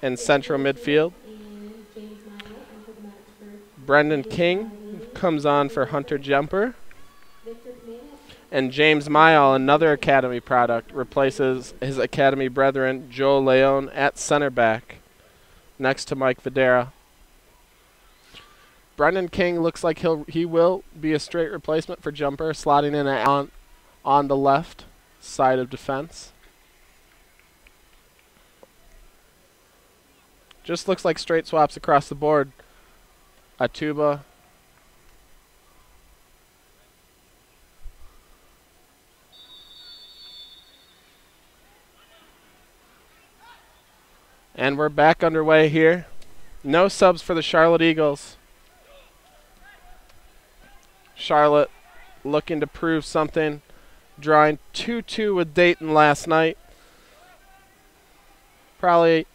[SPEAKER 1] in central midfield. Brendan King comes on for Hunter Jumper. And James Mayall, another Academy product, replaces his Academy brethren Joe Leon at center back next to Mike Videra. Brendan King looks like he will be a straight replacement for Jumper, slotting in on the left side of defense. Just looks like straight swaps across the board. Atuba. And we're back underway here. No subs for the Charlotte Eagles. Charlotte looking to prove something. Drawing 2-2 with Dayton last night. Probably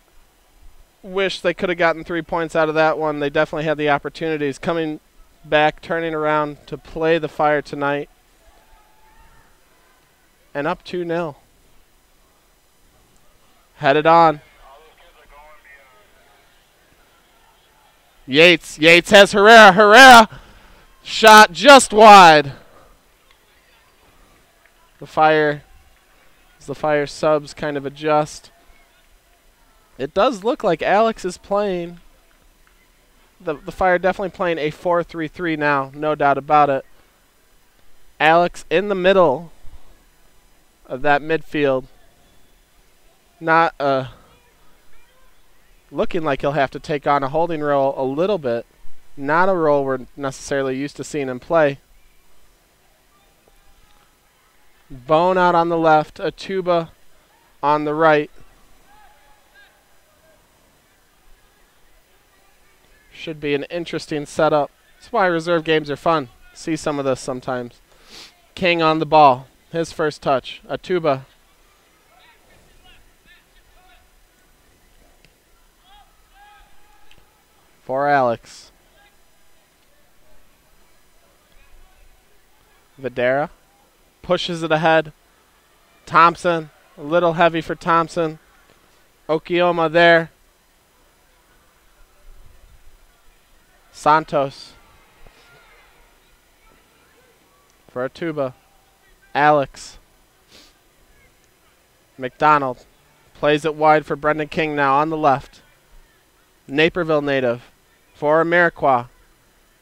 [SPEAKER 1] wish they could have gotten 3 points out of that one. They definitely had the opportunities. Coming back, turning around to play the Fire tonight. And up 2-0. Headed on. Yates has Herrera shot just wide. The Fire subs kind of adjust. It does look like Alex is playing. The Fire definitely playing a 4-3-3 now, no doubt about it. Alex in the middle of that midfield. Not looking like he'll have to take on a holding role a little bit. Not a role we're necessarily used to seeing him play. Bone out on the left, Atuba on the right. Should be an interesting setup. That's why reserve games are fun. See some of this sometimes. King on the ball. His first touch. Atuba. For Alex. Videra. Pushes it ahead. Thompson. A little heavy for Thompson. Okioma there. Santos. For Atuba. Alex. McDonald. Plays it wide for Brendan King now on the left. Naperville native. For Amarikwa.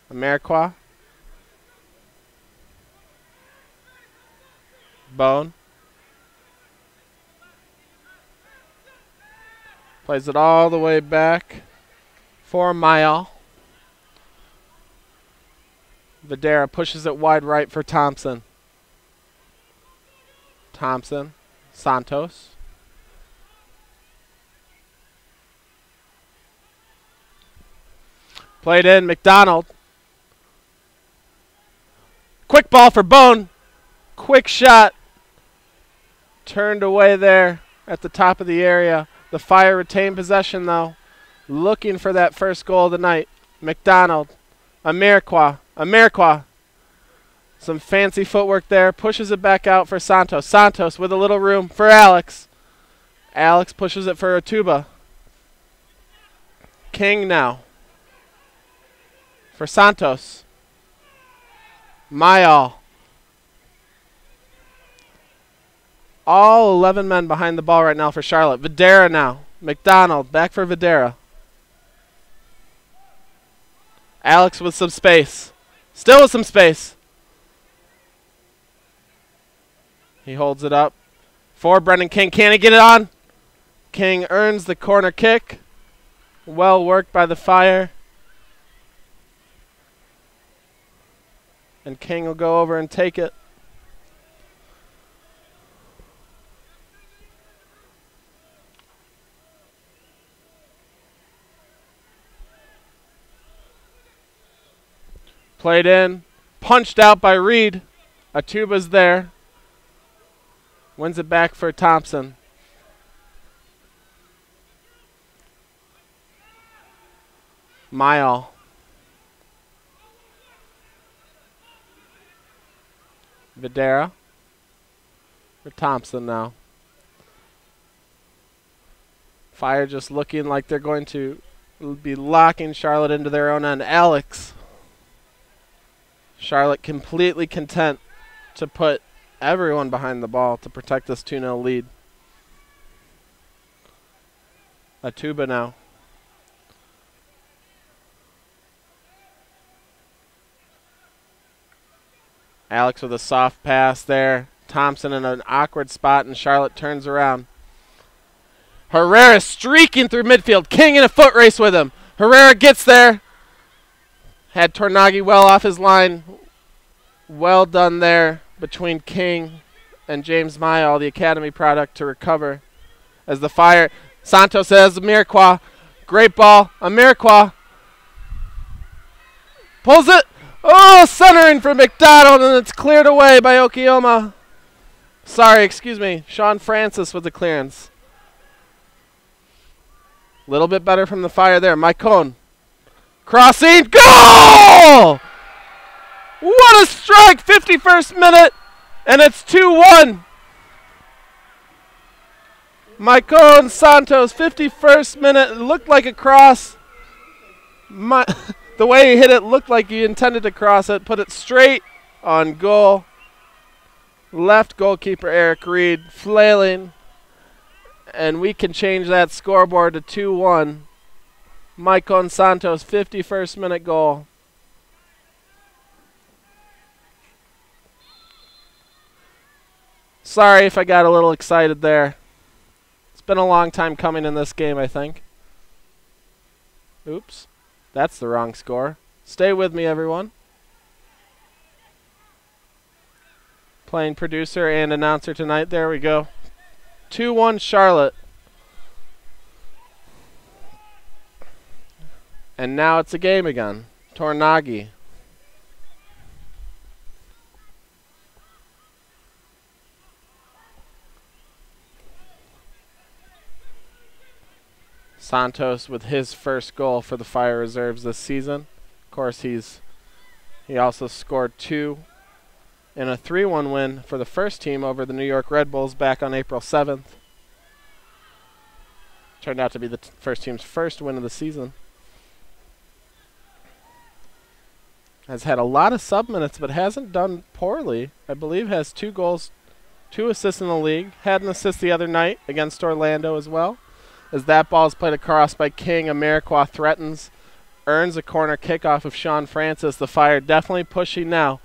[SPEAKER 1] Amarikwa. Bone. Plays it all the way back for Mayall. Videra pushes it wide right for Thompson. Thompson. Santos. Played in. McDonald. Quick ball for Bone. Quick shot. Turned away there at the top of the area. The Fire retain possession, though. Looking for that first goal of the night. McDonald. Amirqua. Some fancy footwork there. Pushes it back out for Santos. Santos with a little room for Alex. Alex pushes it for Atuba. King now. For Santos. Mayal. All 11 men behind the ball right now for Charlotte. Videra now. McDonald back for Videra. Alex with some space. Still with some space. He holds it up for Brendan King. Can he get it on? King earns the corner kick. Well worked by the Fire. And King will go over and take it. Played in. Punched out by Reed. Atuba's there. Wins it back for Thompson. Mayal. Videra. For Thompson now. Fire just looking like they're going to be locking Charlotte into their own end. Alex. Charlotte completely content to put everyone behind the ball to protect this 2-0 lead. Atuba now. Alex with a soft pass there. Thompson in an awkward spot, and Charlotte turns around. Herrera streaking through midfield. King in a foot race with him. Herrera gets there. Had Tornaghi well off his line. Well done there between King and James Mayall, the academy product, to recover. As the Fire, Santos says Amirqua. Great ball. Amirqua pulls it. Oh, centering for McDonald, and it's cleared away by Okioma. Sorry, excuse me. Sean Francis with the clearance. A little bit better from the Fire there. Maicon. Crossing. Goal! What a strike! 51st minute, and it's 2-1. Maicon Santos, 51st minute. It looked like a cross. The way he hit it looked like he intended to cross it. Put it straight on goal. Left goalkeeper Eric Reed flailing. And we can change that scoreboard to 2-1. Maicon Santos, 51st minute goal. Sorry if I got a little excited there. It's been a long time coming in this game, I think. Oops. That's the wrong score. Stay with me, everyone. Playing producer and announcer tonight. There we go. 2-1 Charlotte. And now it's a game again. Tornaghi. Santos with his first goal for the Fire Reserves this season. Of course, he also scored 2 in a 3-1 win for the first team over the New York Red Bulls back on April 7th. Turned out to be the first team's first win of the season. Has had a lot of sub minutes, but hasn't done poorly. I believe has 2 goals, 2 assists in the league. Had an assist the other night against Orlando as well. As that ball is played across by King, Amirqua threatens, earns a corner kickoff of Sean Francis. The Fire definitely pushing now.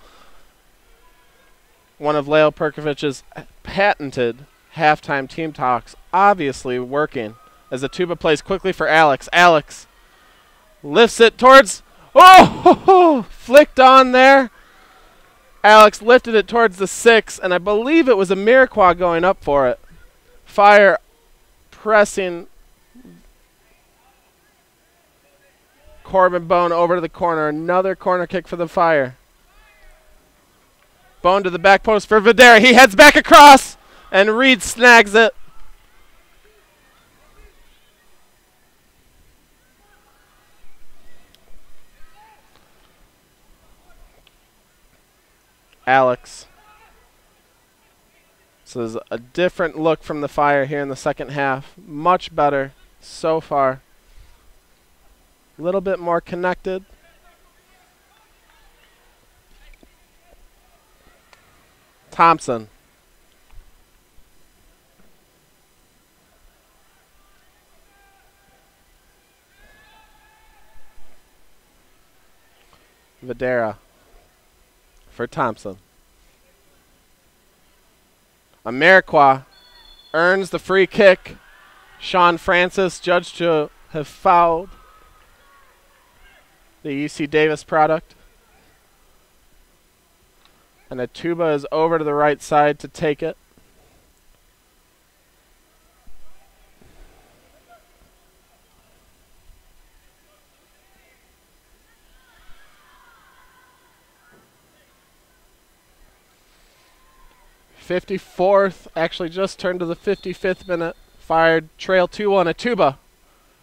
[SPEAKER 1] One of Leo Perkovic's patented halftime team talks, obviously working. As the Tuba plays quickly for Alex. Alex lifts it towards, flicked on there. Alex lifted it towards the 6, and I believe it was Amirqua going up for it. Fire pressing Corbin Bone over to the corner. Another corner kick for the Fire. Bone to the back post for Videra. He heads back across, and Reed snags it. Alex. So there's a different look from the Fire here in the second half. Much better so far. A little bit more connected. Thompson. Videra for Thompson. Amarikwa earns the free kick. Sean Francis judged to have fouled the UC Davis product. And Atuba is over to the right side to take it. '54th, actually just turned to the 55th minute. Fired, trail 2-1, Atuba.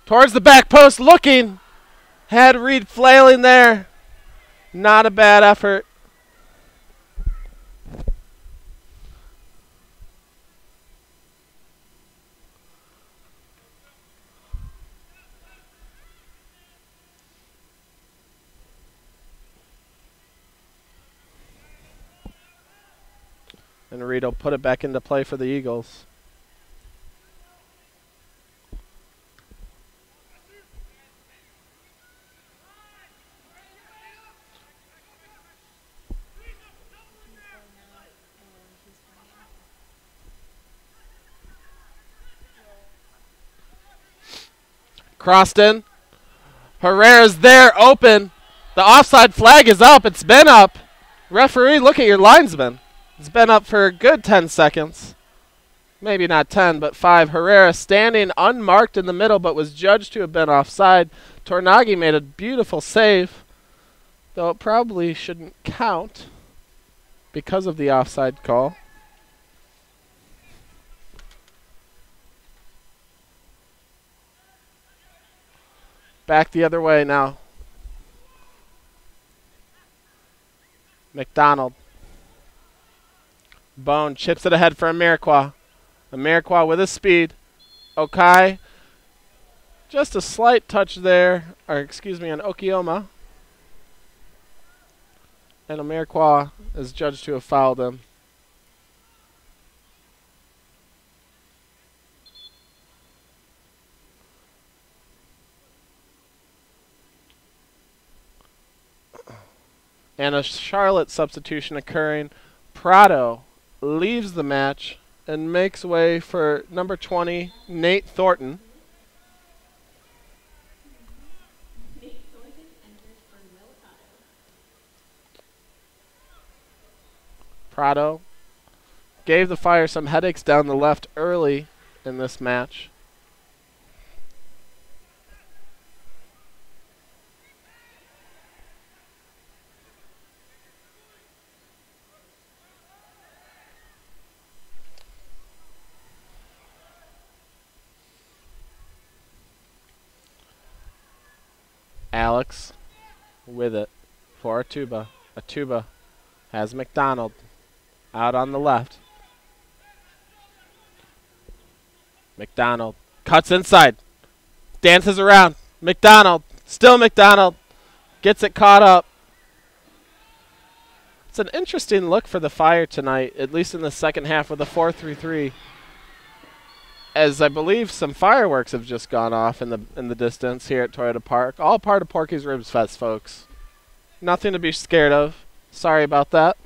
[SPEAKER 1] Towards the back post, looking. Had Reed flailing there. Not a bad effort. And Reed will put it back into play for the Eagles. Crossed in. Herrera's there, open. The offside flag is up. It's been up. Referee, look at your linesman. It's been up for a good 10 seconds. Maybe not 10, but 5. Herrera standing unmarked in the middle, but was judged to have been offside. Tornaghi made a beautiful save, though it probably shouldn't count because of the offside call. Back the other way now. McDonald. Bone chips it ahead for Amarikwa. Amarikwa with his speed. Okai. Just a slight touch there. Or excuse me, on Okioma. And Amarikwa is judged to have fouled him. And a Charlotte substitution occurring. Prado leaves the match and makes way for number 20, Nate Thornton.
[SPEAKER 2] Nate Thornton enters for Will
[SPEAKER 1] Prado gave the Fire some headaches down the left early in this match. Alex with it for Atuba. Atuba has McDonald out on the left. McDonald cuts inside. Dances around. McDonald. Still McDonald. Gets it caught up. It's an interesting look for the Fire tonight, at least in the second half with a 4-3-3. As I believe some fireworks have just gone off in the distance here at Toyota Park. All part of Porky's Ribs Fest, folks. Nothing to be scared of. Sorry about that.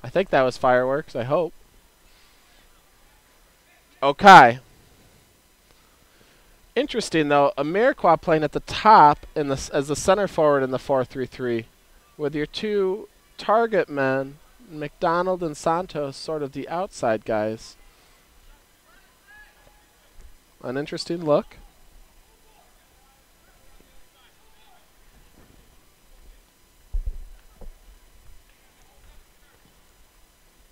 [SPEAKER 1] I think that was fireworks, I hope. Okay. Interesting, though. Amarikwa playing at the top in the, as the center forward in the 4-3-3. With your two target men, McDonald and Santos, sort of the outside guys. An interesting look.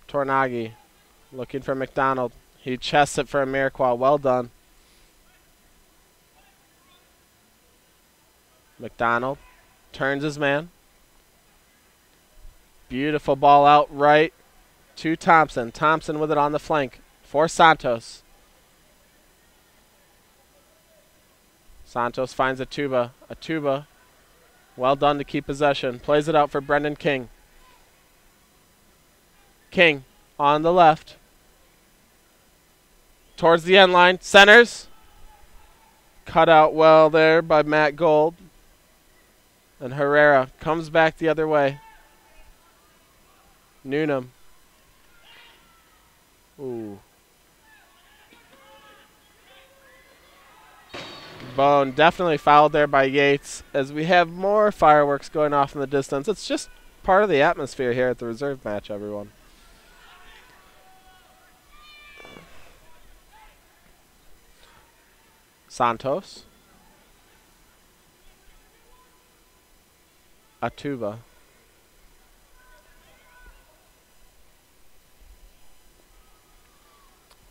[SPEAKER 1] Tornaghi looking for McDonald. He chests it for Amarikwa. Well done. McDonald turns his man. Beautiful ball out right to Thompson. Thompson with it on the flank for Santos. Santos finds Atuba. Atuba, well done to keep possession. Plays it out for Brendan King. King on the left. Towards the end line. Centers. Cut out well there by Matt Gold. And Herrera comes back the other way. Newnham. Ooh. Bone definitely fouled there by Yates as we have more fireworks going off in the distance. It's just part of the atmosphere here at the reserve match, everyone. Santos. Atuba.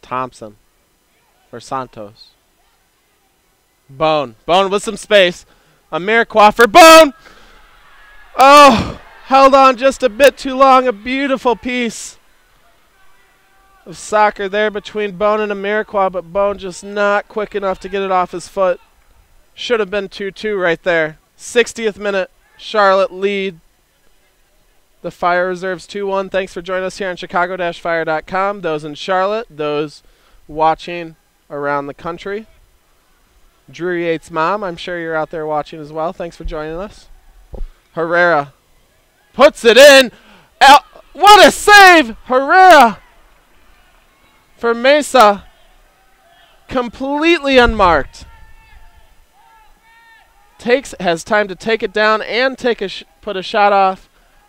[SPEAKER 1] Thompson for Santos. Bone. Bone with some space. Amirkwa for Bone. Oh, held on just a bit too long. A beautiful piece of soccer there between Bone and Amirkwa, but Bone just not quick enough to get it off his foot. Should have been 2-2 right there. 60th minute. Charlotte lead. The Fire Reserves 2-1. Thanks for joining us here on Chicago-Fire.com. Those in Charlotte, those watching around the country. Drew Yates' mom, I'm sure you're out there watching as well. Thanks for joining us. Herrera puts it in. What a save! Herrera for Mesa. Completely unmarked. Has time to take it down and put a shot off.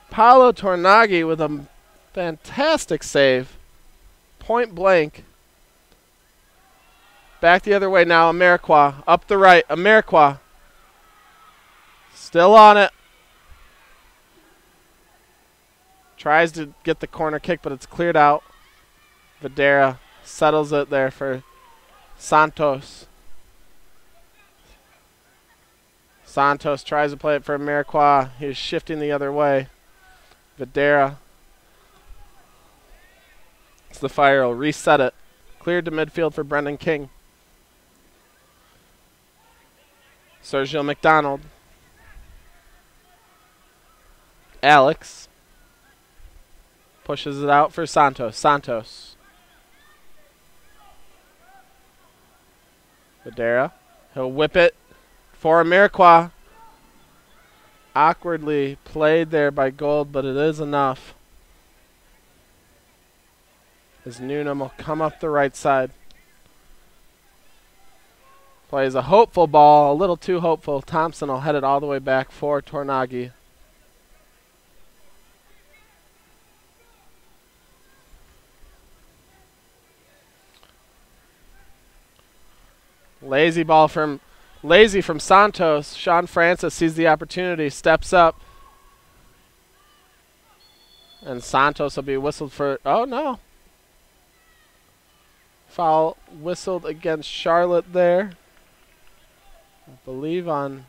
[SPEAKER 1] Paolo Tornaghi with a fantastic save. Point blank. Back the other way now, Amirkwa. Up the right, Amirkwa. Still on it. Tries to get the corner kick, but it's cleared out. Videra settles it there for Santos. Santos tries to play it for Amirkwa. He's shifting the other way. Videra. It's the Fire will reset it. Cleared to midfield for Brendan King. Sergio McDonald. Alex. Pushes it out for Santos. Santos. Videra. He'll whip it for Amirkwa. Awkwardly played there by Gold, but it is enough. As Newnham will come up the right side. Plays a hopeful ball, a little too hopeful. Thompson will head it all the way back for Tornaghi. Lazy from Santos. Sean Francis sees the opportunity, steps up. And Santos will be whistled for, oh no. Foul whistled against Charlotte there. I believe on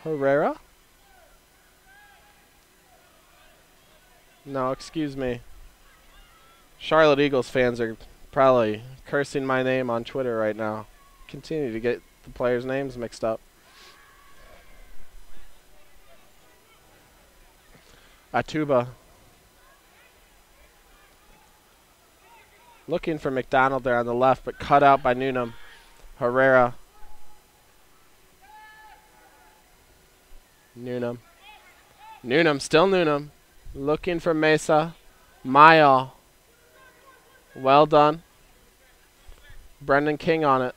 [SPEAKER 1] Herrera. No, excuse me. Charlotte Eagles fans are probably cursing my name on Twitter right now. Continue to get the players' names mixed up. Atuba. Looking for McDonald there on the left, but cut out by Newnham. Herrera. Newnham. Newnham, still Newnham. Looking for Mesa. Mayall. Well done. Brendan King on it.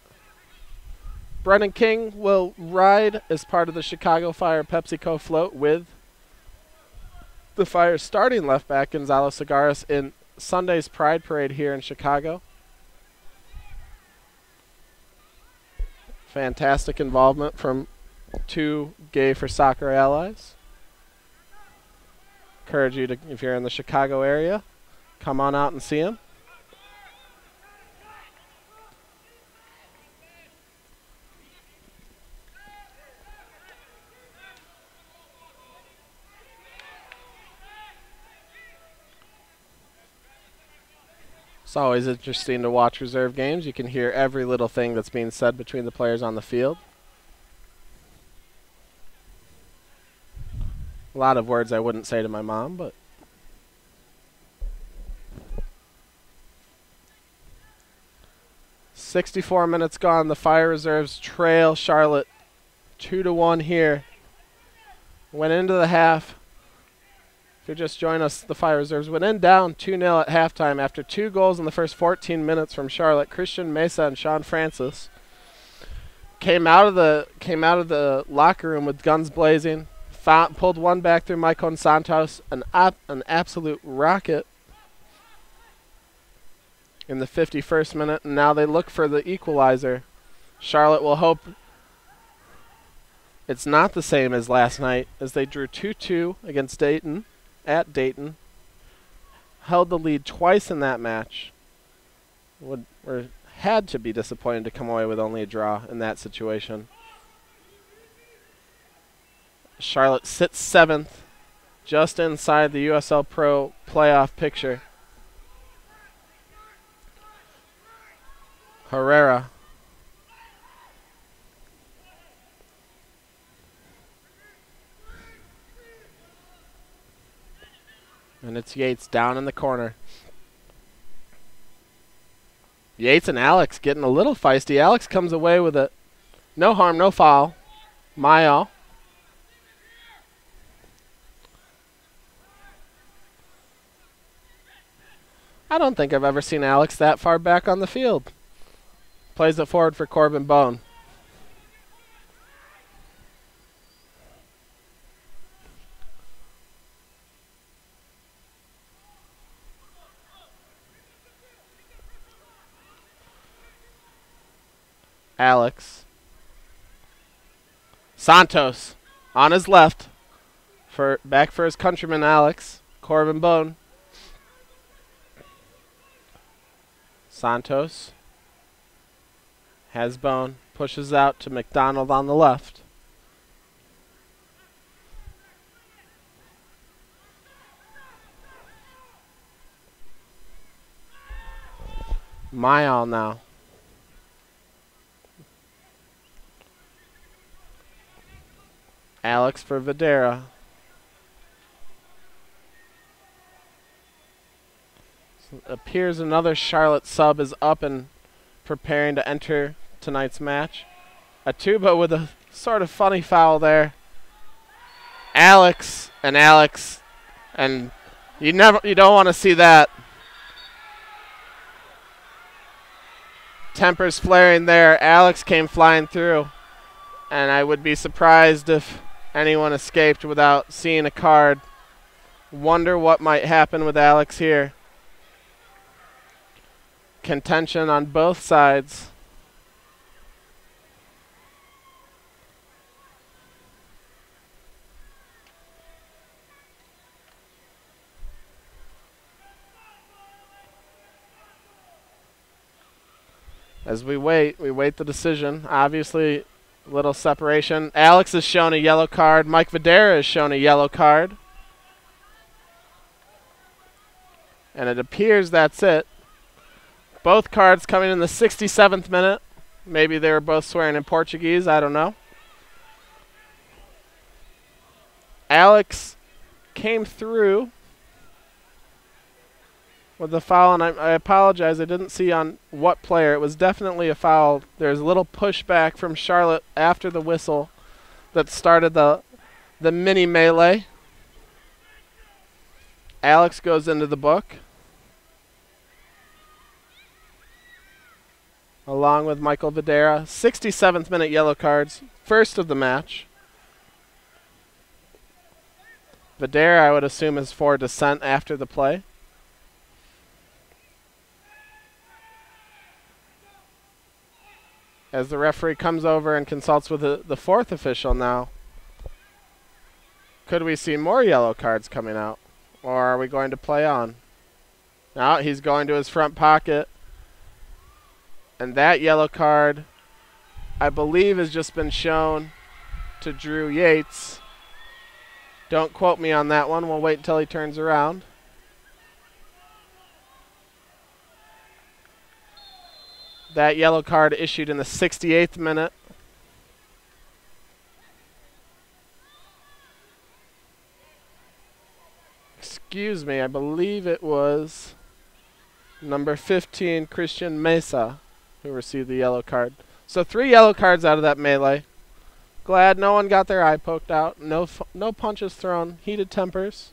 [SPEAKER 1] Brendan King will ride as part of the Chicago Fire PepsiCo float with the Fire's starting left back, Gonzalo Segares, in Sunday's Pride Parade here in Chicago. Fantastic involvement from two Gay for Soccer allies. Encourage you to, if you're in the Chicago area, come on out and see him. It's always interesting to watch reserve games. You can hear every little thing that's being said between the players on the field. A lot of words I wouldn't say to my mom, but 64 minutes gone. The Fire Reserves trail Charlotte 2-1 here. Went into the half. If you're just joining us, the Fire Reserves went in down 2-0 at halftime after 2 goals in the first 14 minutes from Charlotte. Christian Mesa and Sean Francis came out of the locker room with guns blazing. Pulled one back through Maicon Santos, an absolute rocket in the 51st minute, and now they look for the equalizer. Charlotte will hope it's not the same as last night, as they drew 2-2 against Dayton, at Dayton. Held the lead twice in that match. Had to be disappointed to come away with only a draw in that situation. Charlotte sits 7th, just inside the USL Pro playoff picture. Herrera. And it's Yates down in the corner. Yates and Alex getting a little feisty. Alex comes away with it. No harm, no foul. Mayall. I don't think I've ever seen Alex that far back on the field. Plays it forward for Corbin Bone. Alex. Santos on his left. Back for his countryman Alex. Corbin Bone. Santos has Bone, pushes out to McDonald on the left. Mayall now. Alex for Videra. Appears another Charlotte sub is up and preparing to enter tonight's match. Atuba with a sort of funny foul there. Alex, and you don't want to see that. Tempers flaring there. Alex came flying through, and I would be surprised if anyone escaped without seeing a card. Wonder what might happen with Alex here. Contention on both sides. As we wait the decision. Obviously, little separation. Alex is shown a yellow card. Mike Videra is shown a yellow card. And it appears that's it. Both cards coming in the 67th minute. Maybe they were both swearing in Portuguese. I don't know. Alex came through with the foul, and I apologize. I didn't see on what player. It was definitely a foul. There's a little pushback from Charlotte after the whistle that started the mini melee. Alex goes into the book, along with Michael Videra. 67th minute yellow cards, first of the match. Videra, I would assume, is for dissent after the play. As the referee comes over and consults with the fourth official now. Could we see more yellow cards coming out? Or are we going to play on? Now he's going to his front pocket. And that yellow card, I believe, has just been shown to Drew Yates. Don't quote me on that one. We'll wait until he turns around. That yellow card issued in the 68th minute. Excuse me, I believe it was number 15, Christian Mesa, who received the yellow card. So 3 yellow cards out of that melee. Glad no one got their eye poked out. No punches thrown. Heated tempers.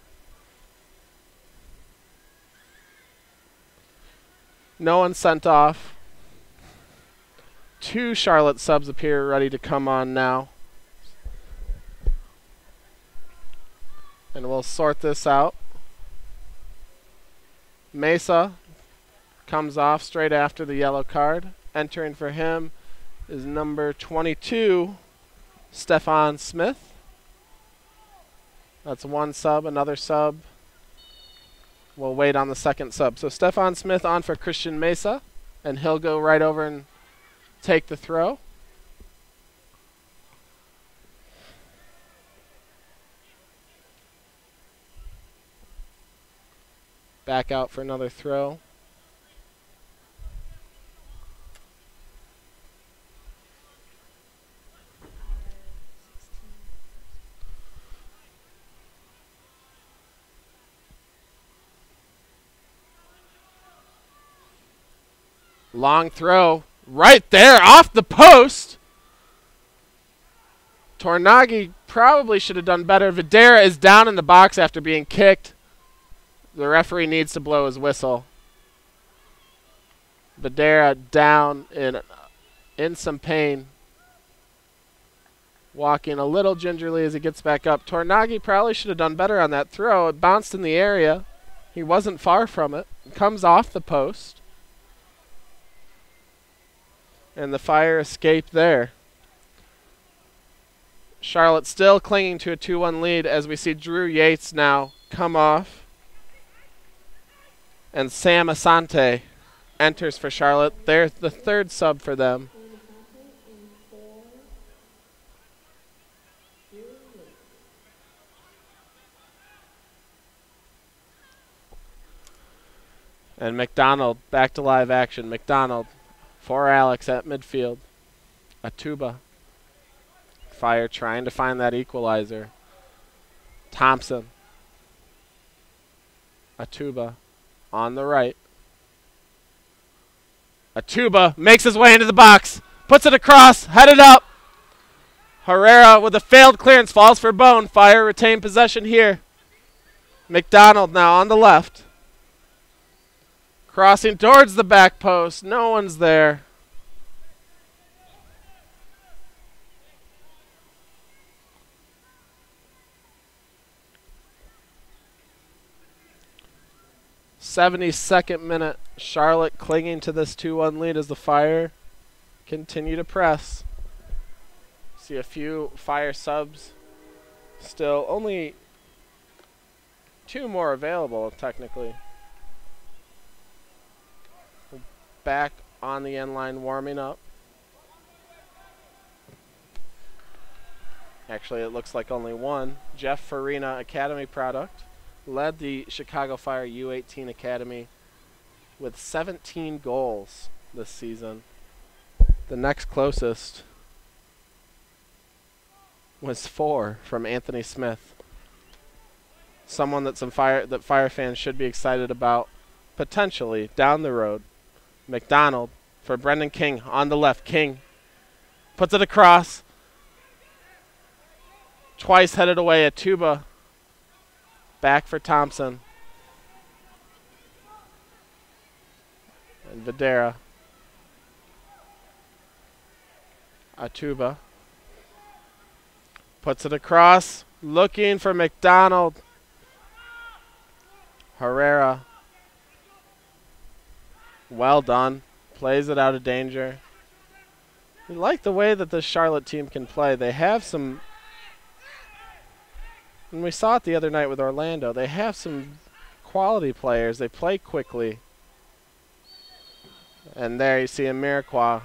[SPEAKER 1] No one sent off. 2 Charlotte subs appear ready to come on now. And we'll sort this out. Mesa comes off straight after the yellow card. Entering for him is number 22, Stefan Smith. That's 1 sub, another sub. We'll wait on the second sub. So Stefan Smith on for Christian Mesa, and he'll go right over and take the throw. Back out for another throw. Long throw right there off the post. Tornaghi probably should have done better. Videra is down in the box after being kicked. The referee needs to blow his whistle. Videra down in some pain. Walking a little gingerly as he gets back up. Tornaghi probably should have done better on that throw. It bounced in the area. He wasn't far from it. It comes off the post. And the fire escaped there. Charlotte still clinging to a 2-1 lead as we see Drew Yates now come off. And Sam Asante enters for Charlotte. There's the 3rd sub for them. And McDonald back to live action. McDonald for Alex at midfield. Atuba. Fire trying to find that equalizer. Thompson. Atuba on the right. Atuba makes his way into the box. Puts it across. Headed up. Herrera with a failed clearance falls for Bone. Fire retained possession here. McDonald now on the left. Crossing towards the back post. No one's there. '72nd minute. Charlotte clinging to this 2-1 lead as the Fire continue to press. See a few Fire subs. Still only 2 more available technically. Back on the end line warming up. Actually, it looks like only 1. Jeff Farina, Academy product, led the Chicago Fire U18 Academy with 17 goals this season. The next closest was 4 from Anthony Smith. Someone that Fire fans should be excited about potentially down the road. McDonald for Brendan King on the left. King puts it across. Twice headed away. Atuba back for Thompson. And Videra. Atuba puts it across. Looking for McDonald. Herrera. Well done. Plays it out of danger. We like the way that the Charlotte team can play. They have some, and we saw it the other night with Orlando, they have some quality players. They play quickly. And there you see Amirquois.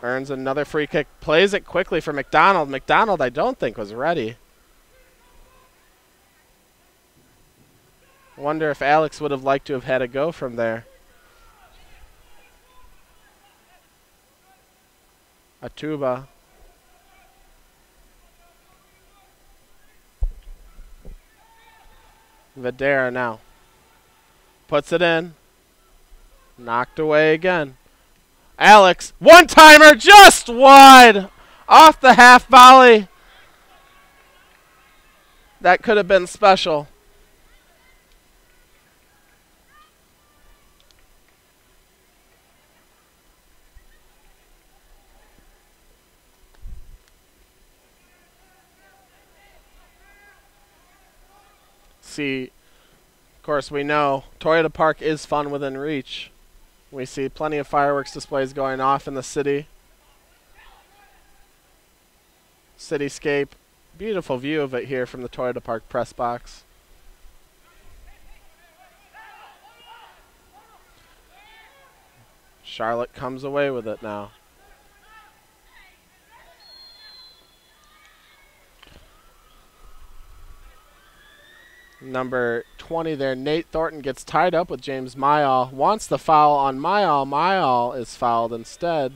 [SPEAKER 1] Earns another free kick. Plays it quickly for McDonald. McDonald, I don't think, was ready. Wonder if Alex would have liked to have had a go from there. Atuba. Videra now. Puts it in. Knocked away again. Alex, one-timer just wide. Off the half volley. That could have been special. See, of course, we know Toyota Park is fun within reach. We see plenty of fireworks displays going off in the city. Cityscape. Beautiful view of it here from the Toyota Park press box. Charlotte comes away with it now. Number 20 there, Nate Thornton, gets tied up with James Mayall. Wants the foul on Mayall. Mayall is fouled instead.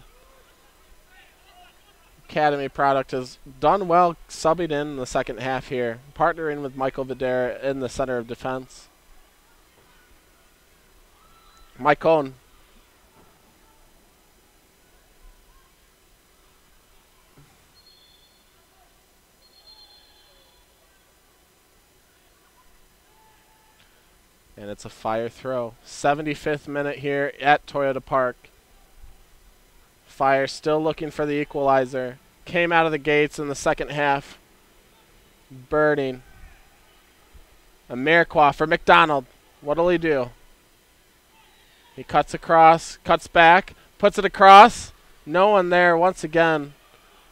[SPEAKER 1] Academy product has done well subbing in the second half here, partnering with Michael Videra in the center of defense. Mike Cohn. And it's a fire throw. 75th minute here at Toyota Park. Fire still looking for the equalizer. Came out of the gates in the second half. Burning. Amirqua for McDonald. What'll he do? He cuts across, cuts back, puts it across. No one there once again.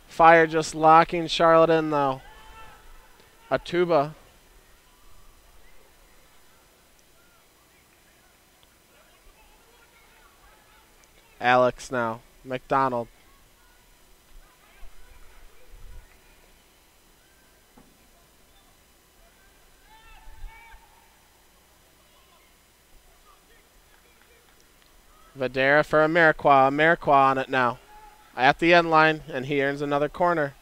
[SPEAKER 1] Fire just locking Charlotte in though. Atuba. Alex now. McDonald. Videra for Amirqua. Amirqua on it now. At the end line, and he earns another corner.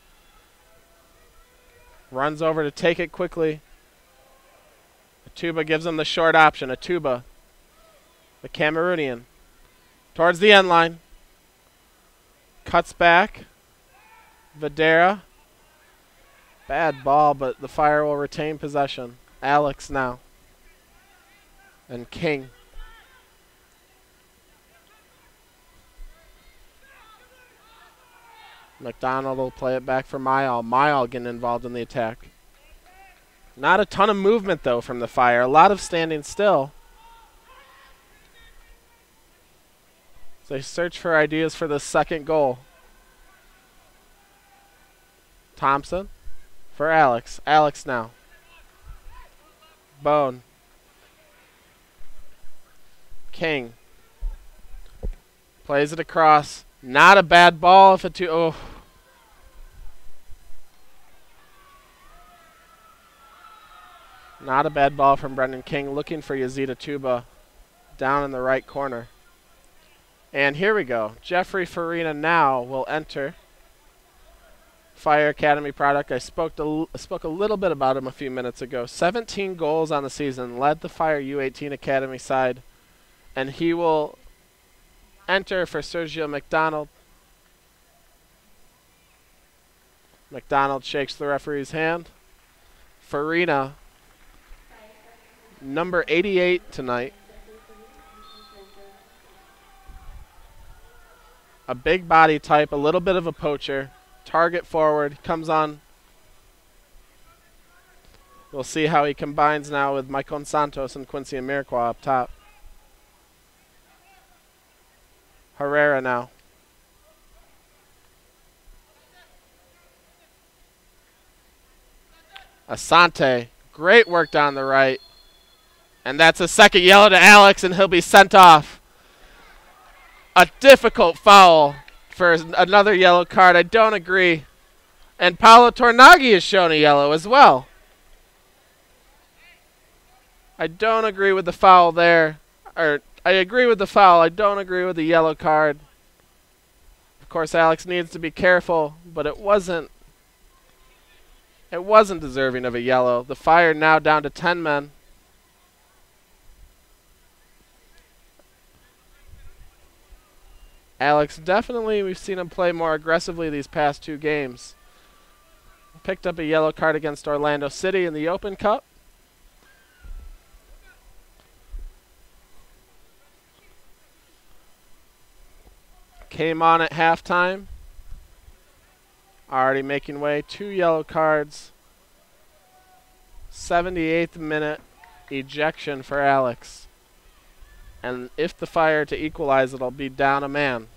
[SPEAKER 1] Runs over to take it quickly. Atuba gives him the short option. Atuba, the Cameroonian. Towards the end line. Cuts back. Videra. Bad ball, but the Fire will retain possession. Alex now. And King. McDonald will play it back for Mayall. Mayall getting involved in the attack. Not a ton of movement, though, from the Fire. A lot of standing still. They search for ideas for the second goal. Thompson for Alex. Alex now. Bone. King. Plays it across. Not a bad ball if it oh. Not a bad ball from Brendan King, looking for Yazid Atuba down in the right corner. And here we go. Jeffrey Farina now will enter. Fire Academy product. I spoke a little bit about him a few minutes ago. 17 goals on the season. Led the Fire U18 Academy side. And he will enter for Sergio McDonald. McDonald shakes the referee's hand. Farina, number 88 tonight. A big body type, a little bit of a poacher. Target forward, comes on. We'll see how he combines now with Maicon Santos and Quincy Amirqua up top. Herrera now. Asante, great work down the right. And that's a second yellow to Alex, and he'll be sent off. A difficult foul for another yellow card. I don't agree. And Paolo Tornaghi is shown a yellow as well. I don't agree with the foul there. Or I agree with the foul. I don't agree with the yellow card. Of course, Alex needs to be careful, but it wasn't deserving of a yellow. The Fire now down to 10 men. Alex, definitely, we've seen him play more aggressively these past 2 games. Picked up a yellow card against Orlando City in the Open Cup. Came on at halftime. Already making way. 2 yellow cards. 78th minute ejection for Alex. And if the Fire to equalize, it'll be down a man.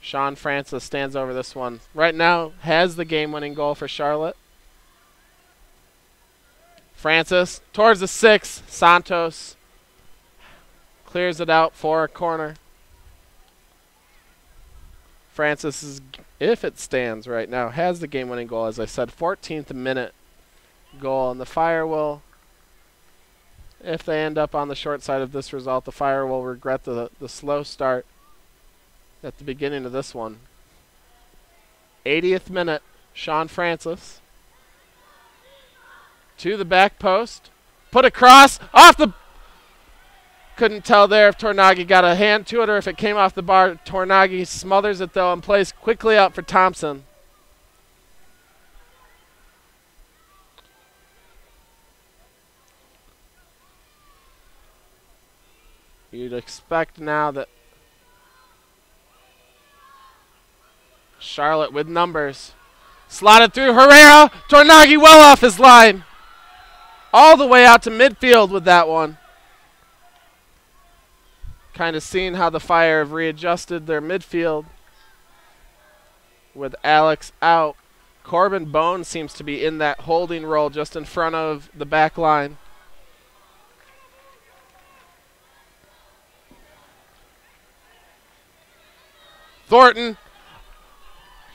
[SPEAKER 1] Sean Francis stands over this one. Right now has the game-winning goal for Charlotte. Francis towards the 6. Santos clears it out for a corner. Francis, is, if it stands right now, has the game-winning goal. As I said, 14th minute goal. And the Fire will, if they end up on the short side of this result, the Fire will regret the slow start at the beginning of this one. 80th minute, Sean Francis. To the back post. Put across, off the... Couldn't tell there if Tornaghi got a hand to it or if it came off the bar. Tornaghi smothers it though and plays quickly out for Thompson. You'd expect now that Charlotte with numbers. Slotted through Herrera. Tornaghi well off his line. All the way out to midfield with that one. Kind of seeing how the Fire have readjusted their midfield. With Alex out. Corbin Bone seems to be in that holding role just in front of the back line. Thornton.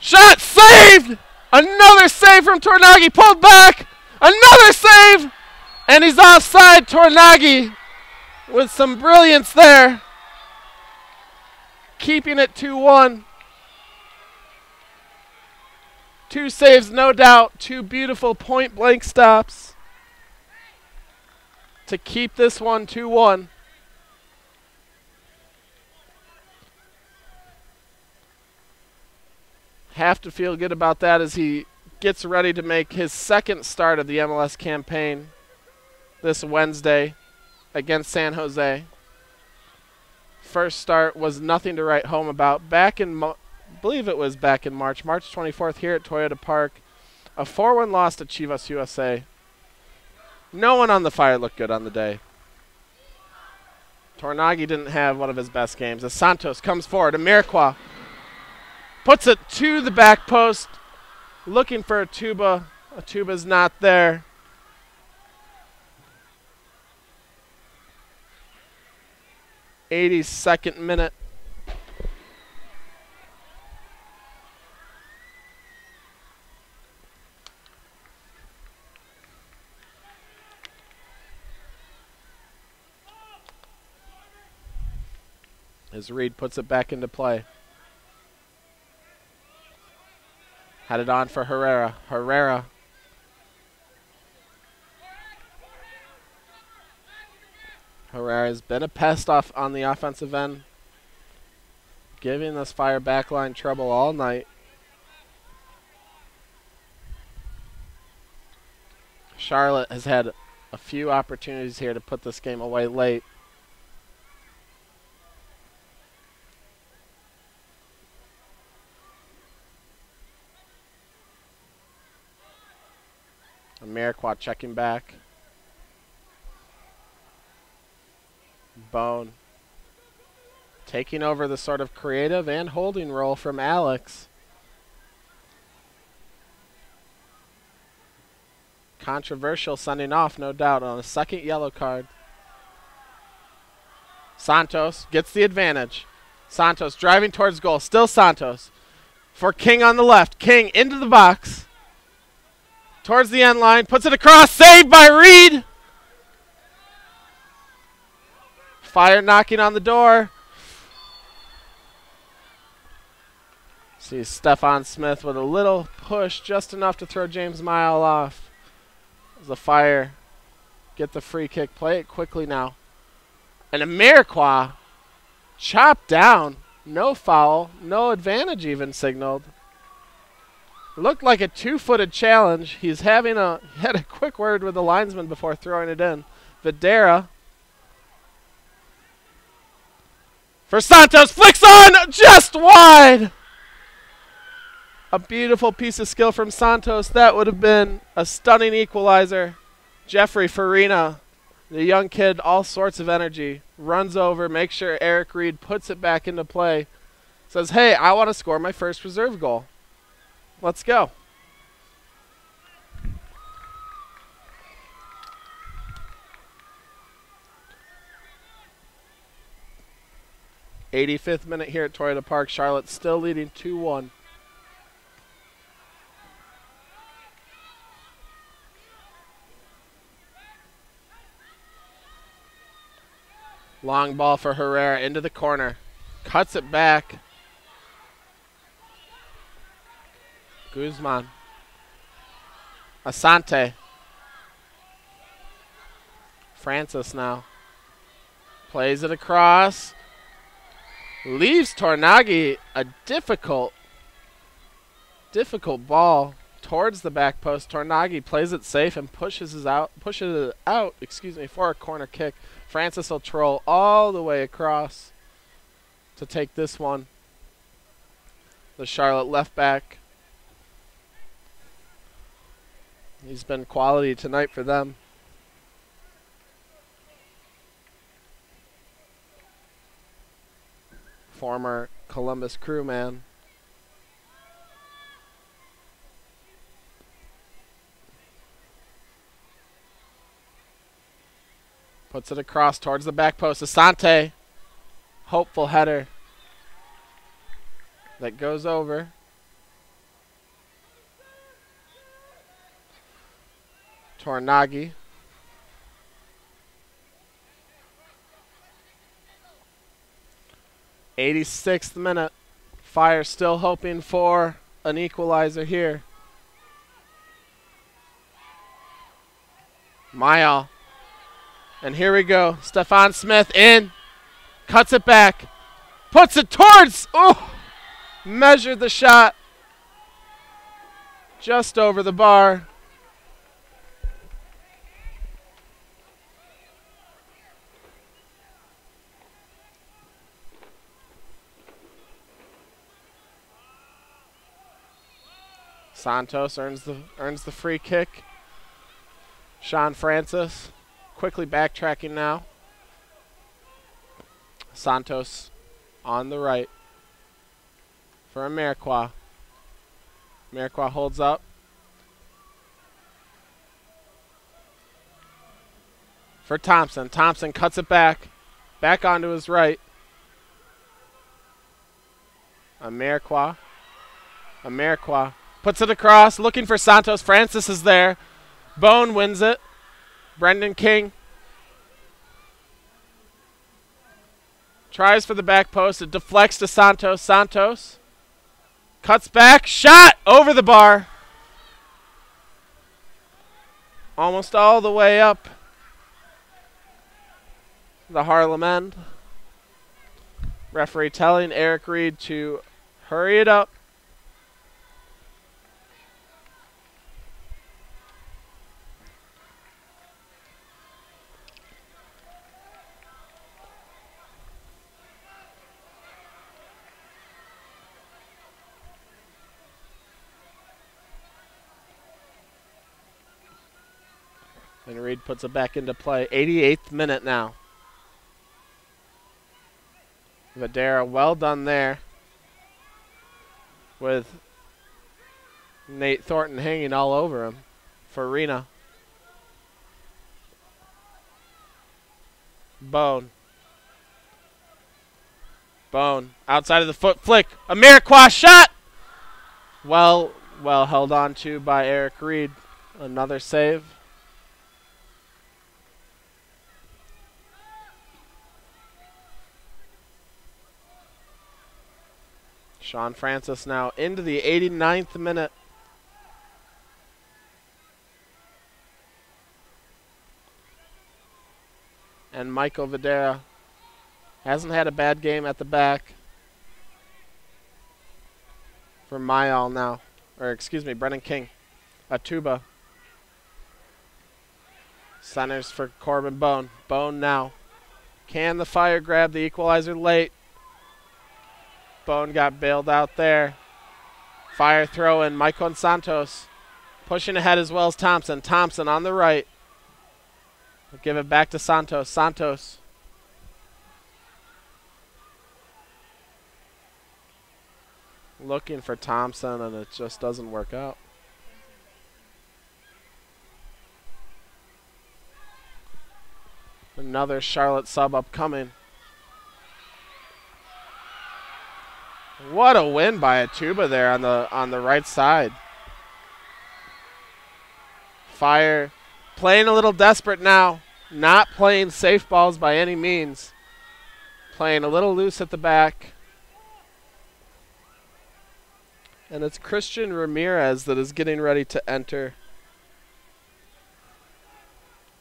[SPEAKER 1] Shot saved! Another save from Tornaghi. Pulled back. Another save! And he's offside. Tornaghi with some brilliance there. Keeping it 2-1. 2 saves, no doubt. 2 beautiful point-blank stops to keep this one 2-1. Have to feel good about that as he gets ready to make his second start of the MLS campaign this Wednesday against San Jose. First start was nothing to write home about. Back in, I believe it was back in March 24th here at Toyota Park. A 4-1 loss to Chivas USA. No one on the Fire looked good on the day. Tornaghi didn't have one of his best games. As Santos comes forward, Amirqua puts it to the back post. Looking for Atuba. Atuba's not there. '82nd minute. As Reed puts it back into play. Had it on for Herrera. Herrera. Herrera's been a pest off on the offensive end, giving this Fire backline trouble all night. Charlotte has had a few opportunities here to put this game away late. Amirqua checking back. Bone taking over the sort of creative and holding role from Alex. Controversial sending off, no doubt, on a second yellow card. Santos gets the advantage. Santos driving towards goal. Still Santos. For King on the left. King into the box. Towards the end line. Puts it across. Saved by Reed. Fire knocking on the door. See Stefan Smith with a little push, just enough to throw James Mile off. As the Fire get the free kick. Play it quickly now. And Amirquois chopped down. No foul. No advantage even signaled. Looked like a two-footed challenge. He's had a quick word with the linesman before throwing it in. Videra. For Santos. Flicks on! Just wide! A beautiful piece of skill from Santos. That would have been a stunning equalizer. Jeffrey Farina, the young kid, all sorts of energy. Runs over, makes sure Eric Reed puts it back into play. Says, hey, I want to score my first reserve goal. Let's go. '85th minute here at Toyota Park. Charlotte still leading 2-1. Long ball for Herrera into the corner. Cuts it back. Guzman. Asante. Francis now. Plays it across. Leaves Tornaghi a difficult ball towards the back post. Tornaghi plays it safe and pushes it out, for a corner kick. Francis will troll all the way across to take this one. The Charlotte left back. He's been quality tonight for them. Former Columbus crewman. Puts it across towards the back post. Asante. Hopeful header. That goes over. Tornaghi. '86th minute. Fire still hoping for an equalizer here. Mayal. And here we go. Stefan Smith in. Cuts it back. Puts it towards. Oh! Measured the shot. Just over the bar. Santos earns the free kick. Sean Francis quickly backtracking now. Santos on the right for Amirquois. Amirquois holds up. For Thompson. Thompson cuts it back. Back onto his right. Amirquois. Amirquois puts it across, looking for Santos. Francis is there. Bone wins it. Brendan King tries for the back post. It deflects to Santos. Santos cuts back. Shot over the bar. Almost all the way up the Harlem end. Referee telling Eric Reed to hurry it up. And Reed puts it back into play. 88th minute now. Videra, well done there. With Nate Thornton hanging all over him. Farina. Bone. Bone. Outside of the foot flick. Amirquois shot! Well held on to by Eric Reed. Another save. Sean Francis now into the 89th minute. And Michael Videra hasn't had a bad game at the back for Mayall now. Or excuse me, Brennan King. Atuba. Centers for Corbin Bone. Bone now. Can the Fire grab the equalizer late? Bone got bailed out there. Fire throw in. Michael Santos pushing ahead as well as Thompson. Thompson on the right. We'll give it back to Santos. Santos. Looking for Thompson, and it just doesn't work out. Another Charlotte sub upcoming. What a win by Atuba there on the right side. Fire playing a little desperate now. Not playing safe balls by any means. Playing a little loose at the back. And it's Christian Ramirez that is getting ready to enter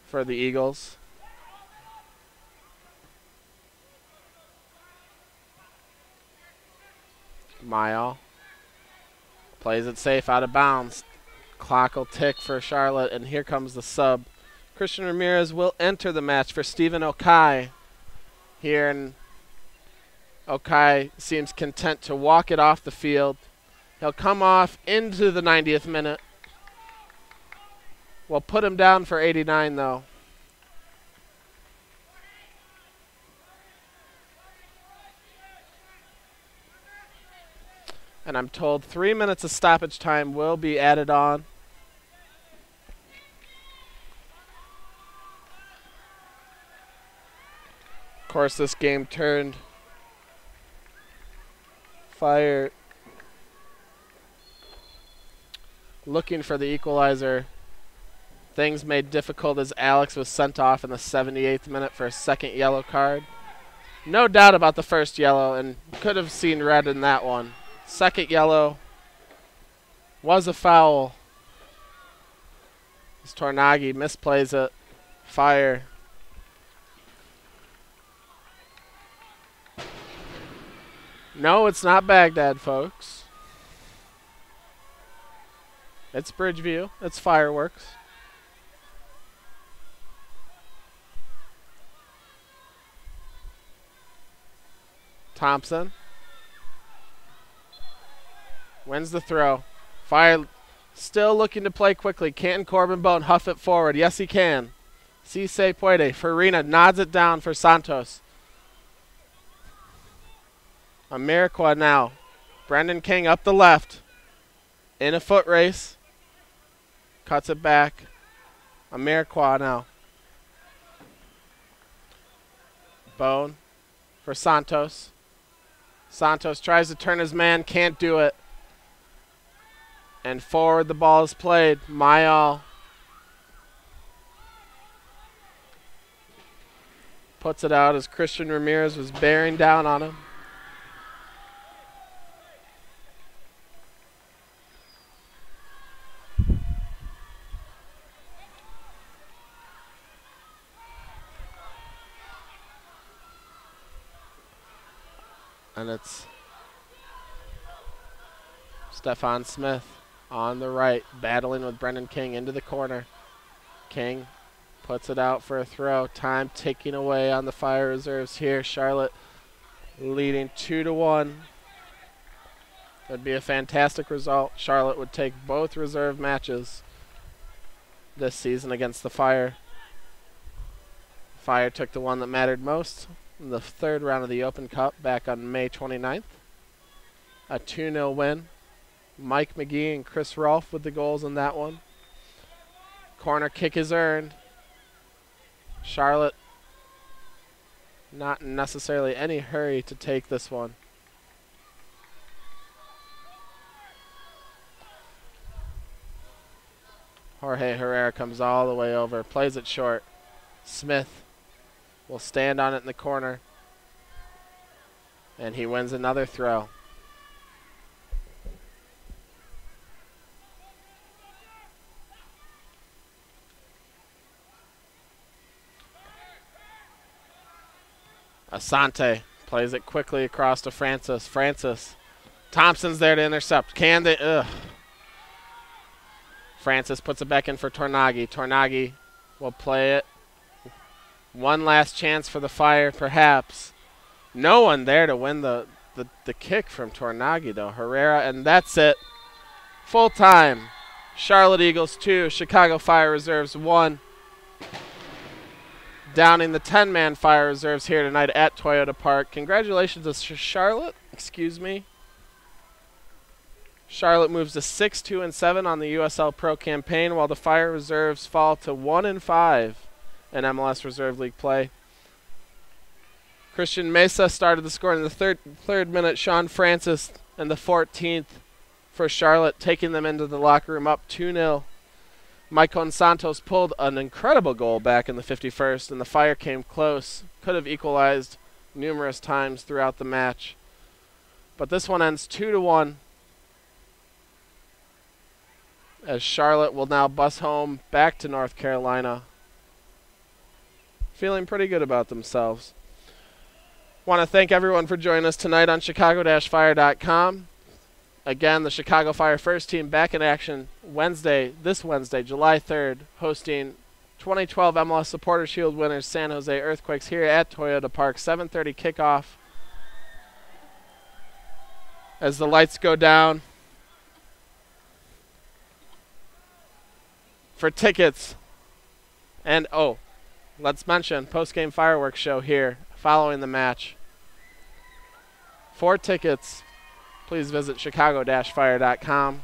[SPEAKER 1] for the Eagles. Mayall plays it safe out of bounds. Clock will tick for Charlotte, and here comes the sub. Christian Ramirez will enter the match for Stephen Okai here, and Okai seems content to walk it off the field. He'll come off into the 90th minute. We'll put him down for 89, though. And I'm told 3 minutes of stoppage time will be added on. Of course, this game turned. Fire looking for the equalizer. Things made difficult as Alex was sent off in the 78th minute for a second yellow card. No doubt about the first yellow, and could have seen red in that one. Second yellow was a foul. As Tornagi misplays it. Fire. No, it's not Baghdad, folks. It's Bridgeview. It's fireworks. Thompson wins the throw. Fire still looking to play quickly. Can Corbin Bone huff it forward? Yes, he can. Si se puede. Farina nods it down for Santos. Amiraqua now. Brendan King up the left. In a foot race. Cuts it back. Amiraqua now. Bone for Santos. Santos tries to turn his man. Can't do it. And forward the ball is played. Mayall puts it out as Christian Ramirez was bearing down on him. And it's Stefan Smith on the right, battling with Brendan King into the corner. King puts it out for a throw. Time ticking away on the Fire reserves here. Charlotte leading 2-1. That'd be a fantastic result. Charlotte would take both reserve matches this season against the Fire. Fire took the one that mattered most in the third round of the Open Cup back on May 29th. A 2-0 win. Mike McGee and Chris Rolfe with the goals in that one. Corner kick is earned. Charlotte not necessarily any hurry to take this one. Jorge Herrera comes all the way over, plays it short. Smith will stand on it in the corner. And he wins another throw. Asante plays it quickly across to Francis. Francis. Thompson's there to intercept. Can they? Ugh. Francis puts it back in for Tornaghi. Tornaghi will play it. One last chance for the Fire, perhaps. No one there to win the kick from Tornaghi, though. Herrera, and that's it. Full time. Charlotte Eagles 2, Chicago Fire Reserves 1. Downing the 10-man Fire Reserves here tonight at Toyota Park. Congratulations to Charlotte. Excuse me. Charlotte moves to 6-2-7 on the USL Pro campaign, while the Fire Reserves fall to 1-5 in MLS Reserve League play. Christian Mesa started the score in the third minute. Sean Francis in the 14th for Charlotte, taking them into the locker room up 2-0. Maicon Santos pulled an incredible goal back in the 51st, and the Fire came close. Could have equalized numerous times throughout the match. But this one ends 2-1. As Charlotte will now bus home back to North Carolina. Feeling pretty good about themselves. Want to thank everyone for joining us tonight on Chicago-Fire.com. Again, the Chicago Fire first team back in action this Wednesday, July 3rd, hosting 2012 MLS Supporter Shield winners San Jose Earthquakes here at Toyota Park, 7:30 kickoff. As the lights go down, for tickets, and let's mention post-game fireworks show here following the match. For tickets, please visit Chicago-Fire.com,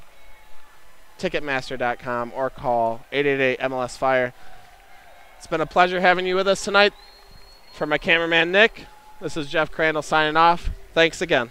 [SPEAKER 1] Ticketmaster.com, or call 888-MLS-FIRE. It's been a pleasure having you with us tonight. For my cameraman, Nick, this is Jeff Crandall signing off. Thanks again.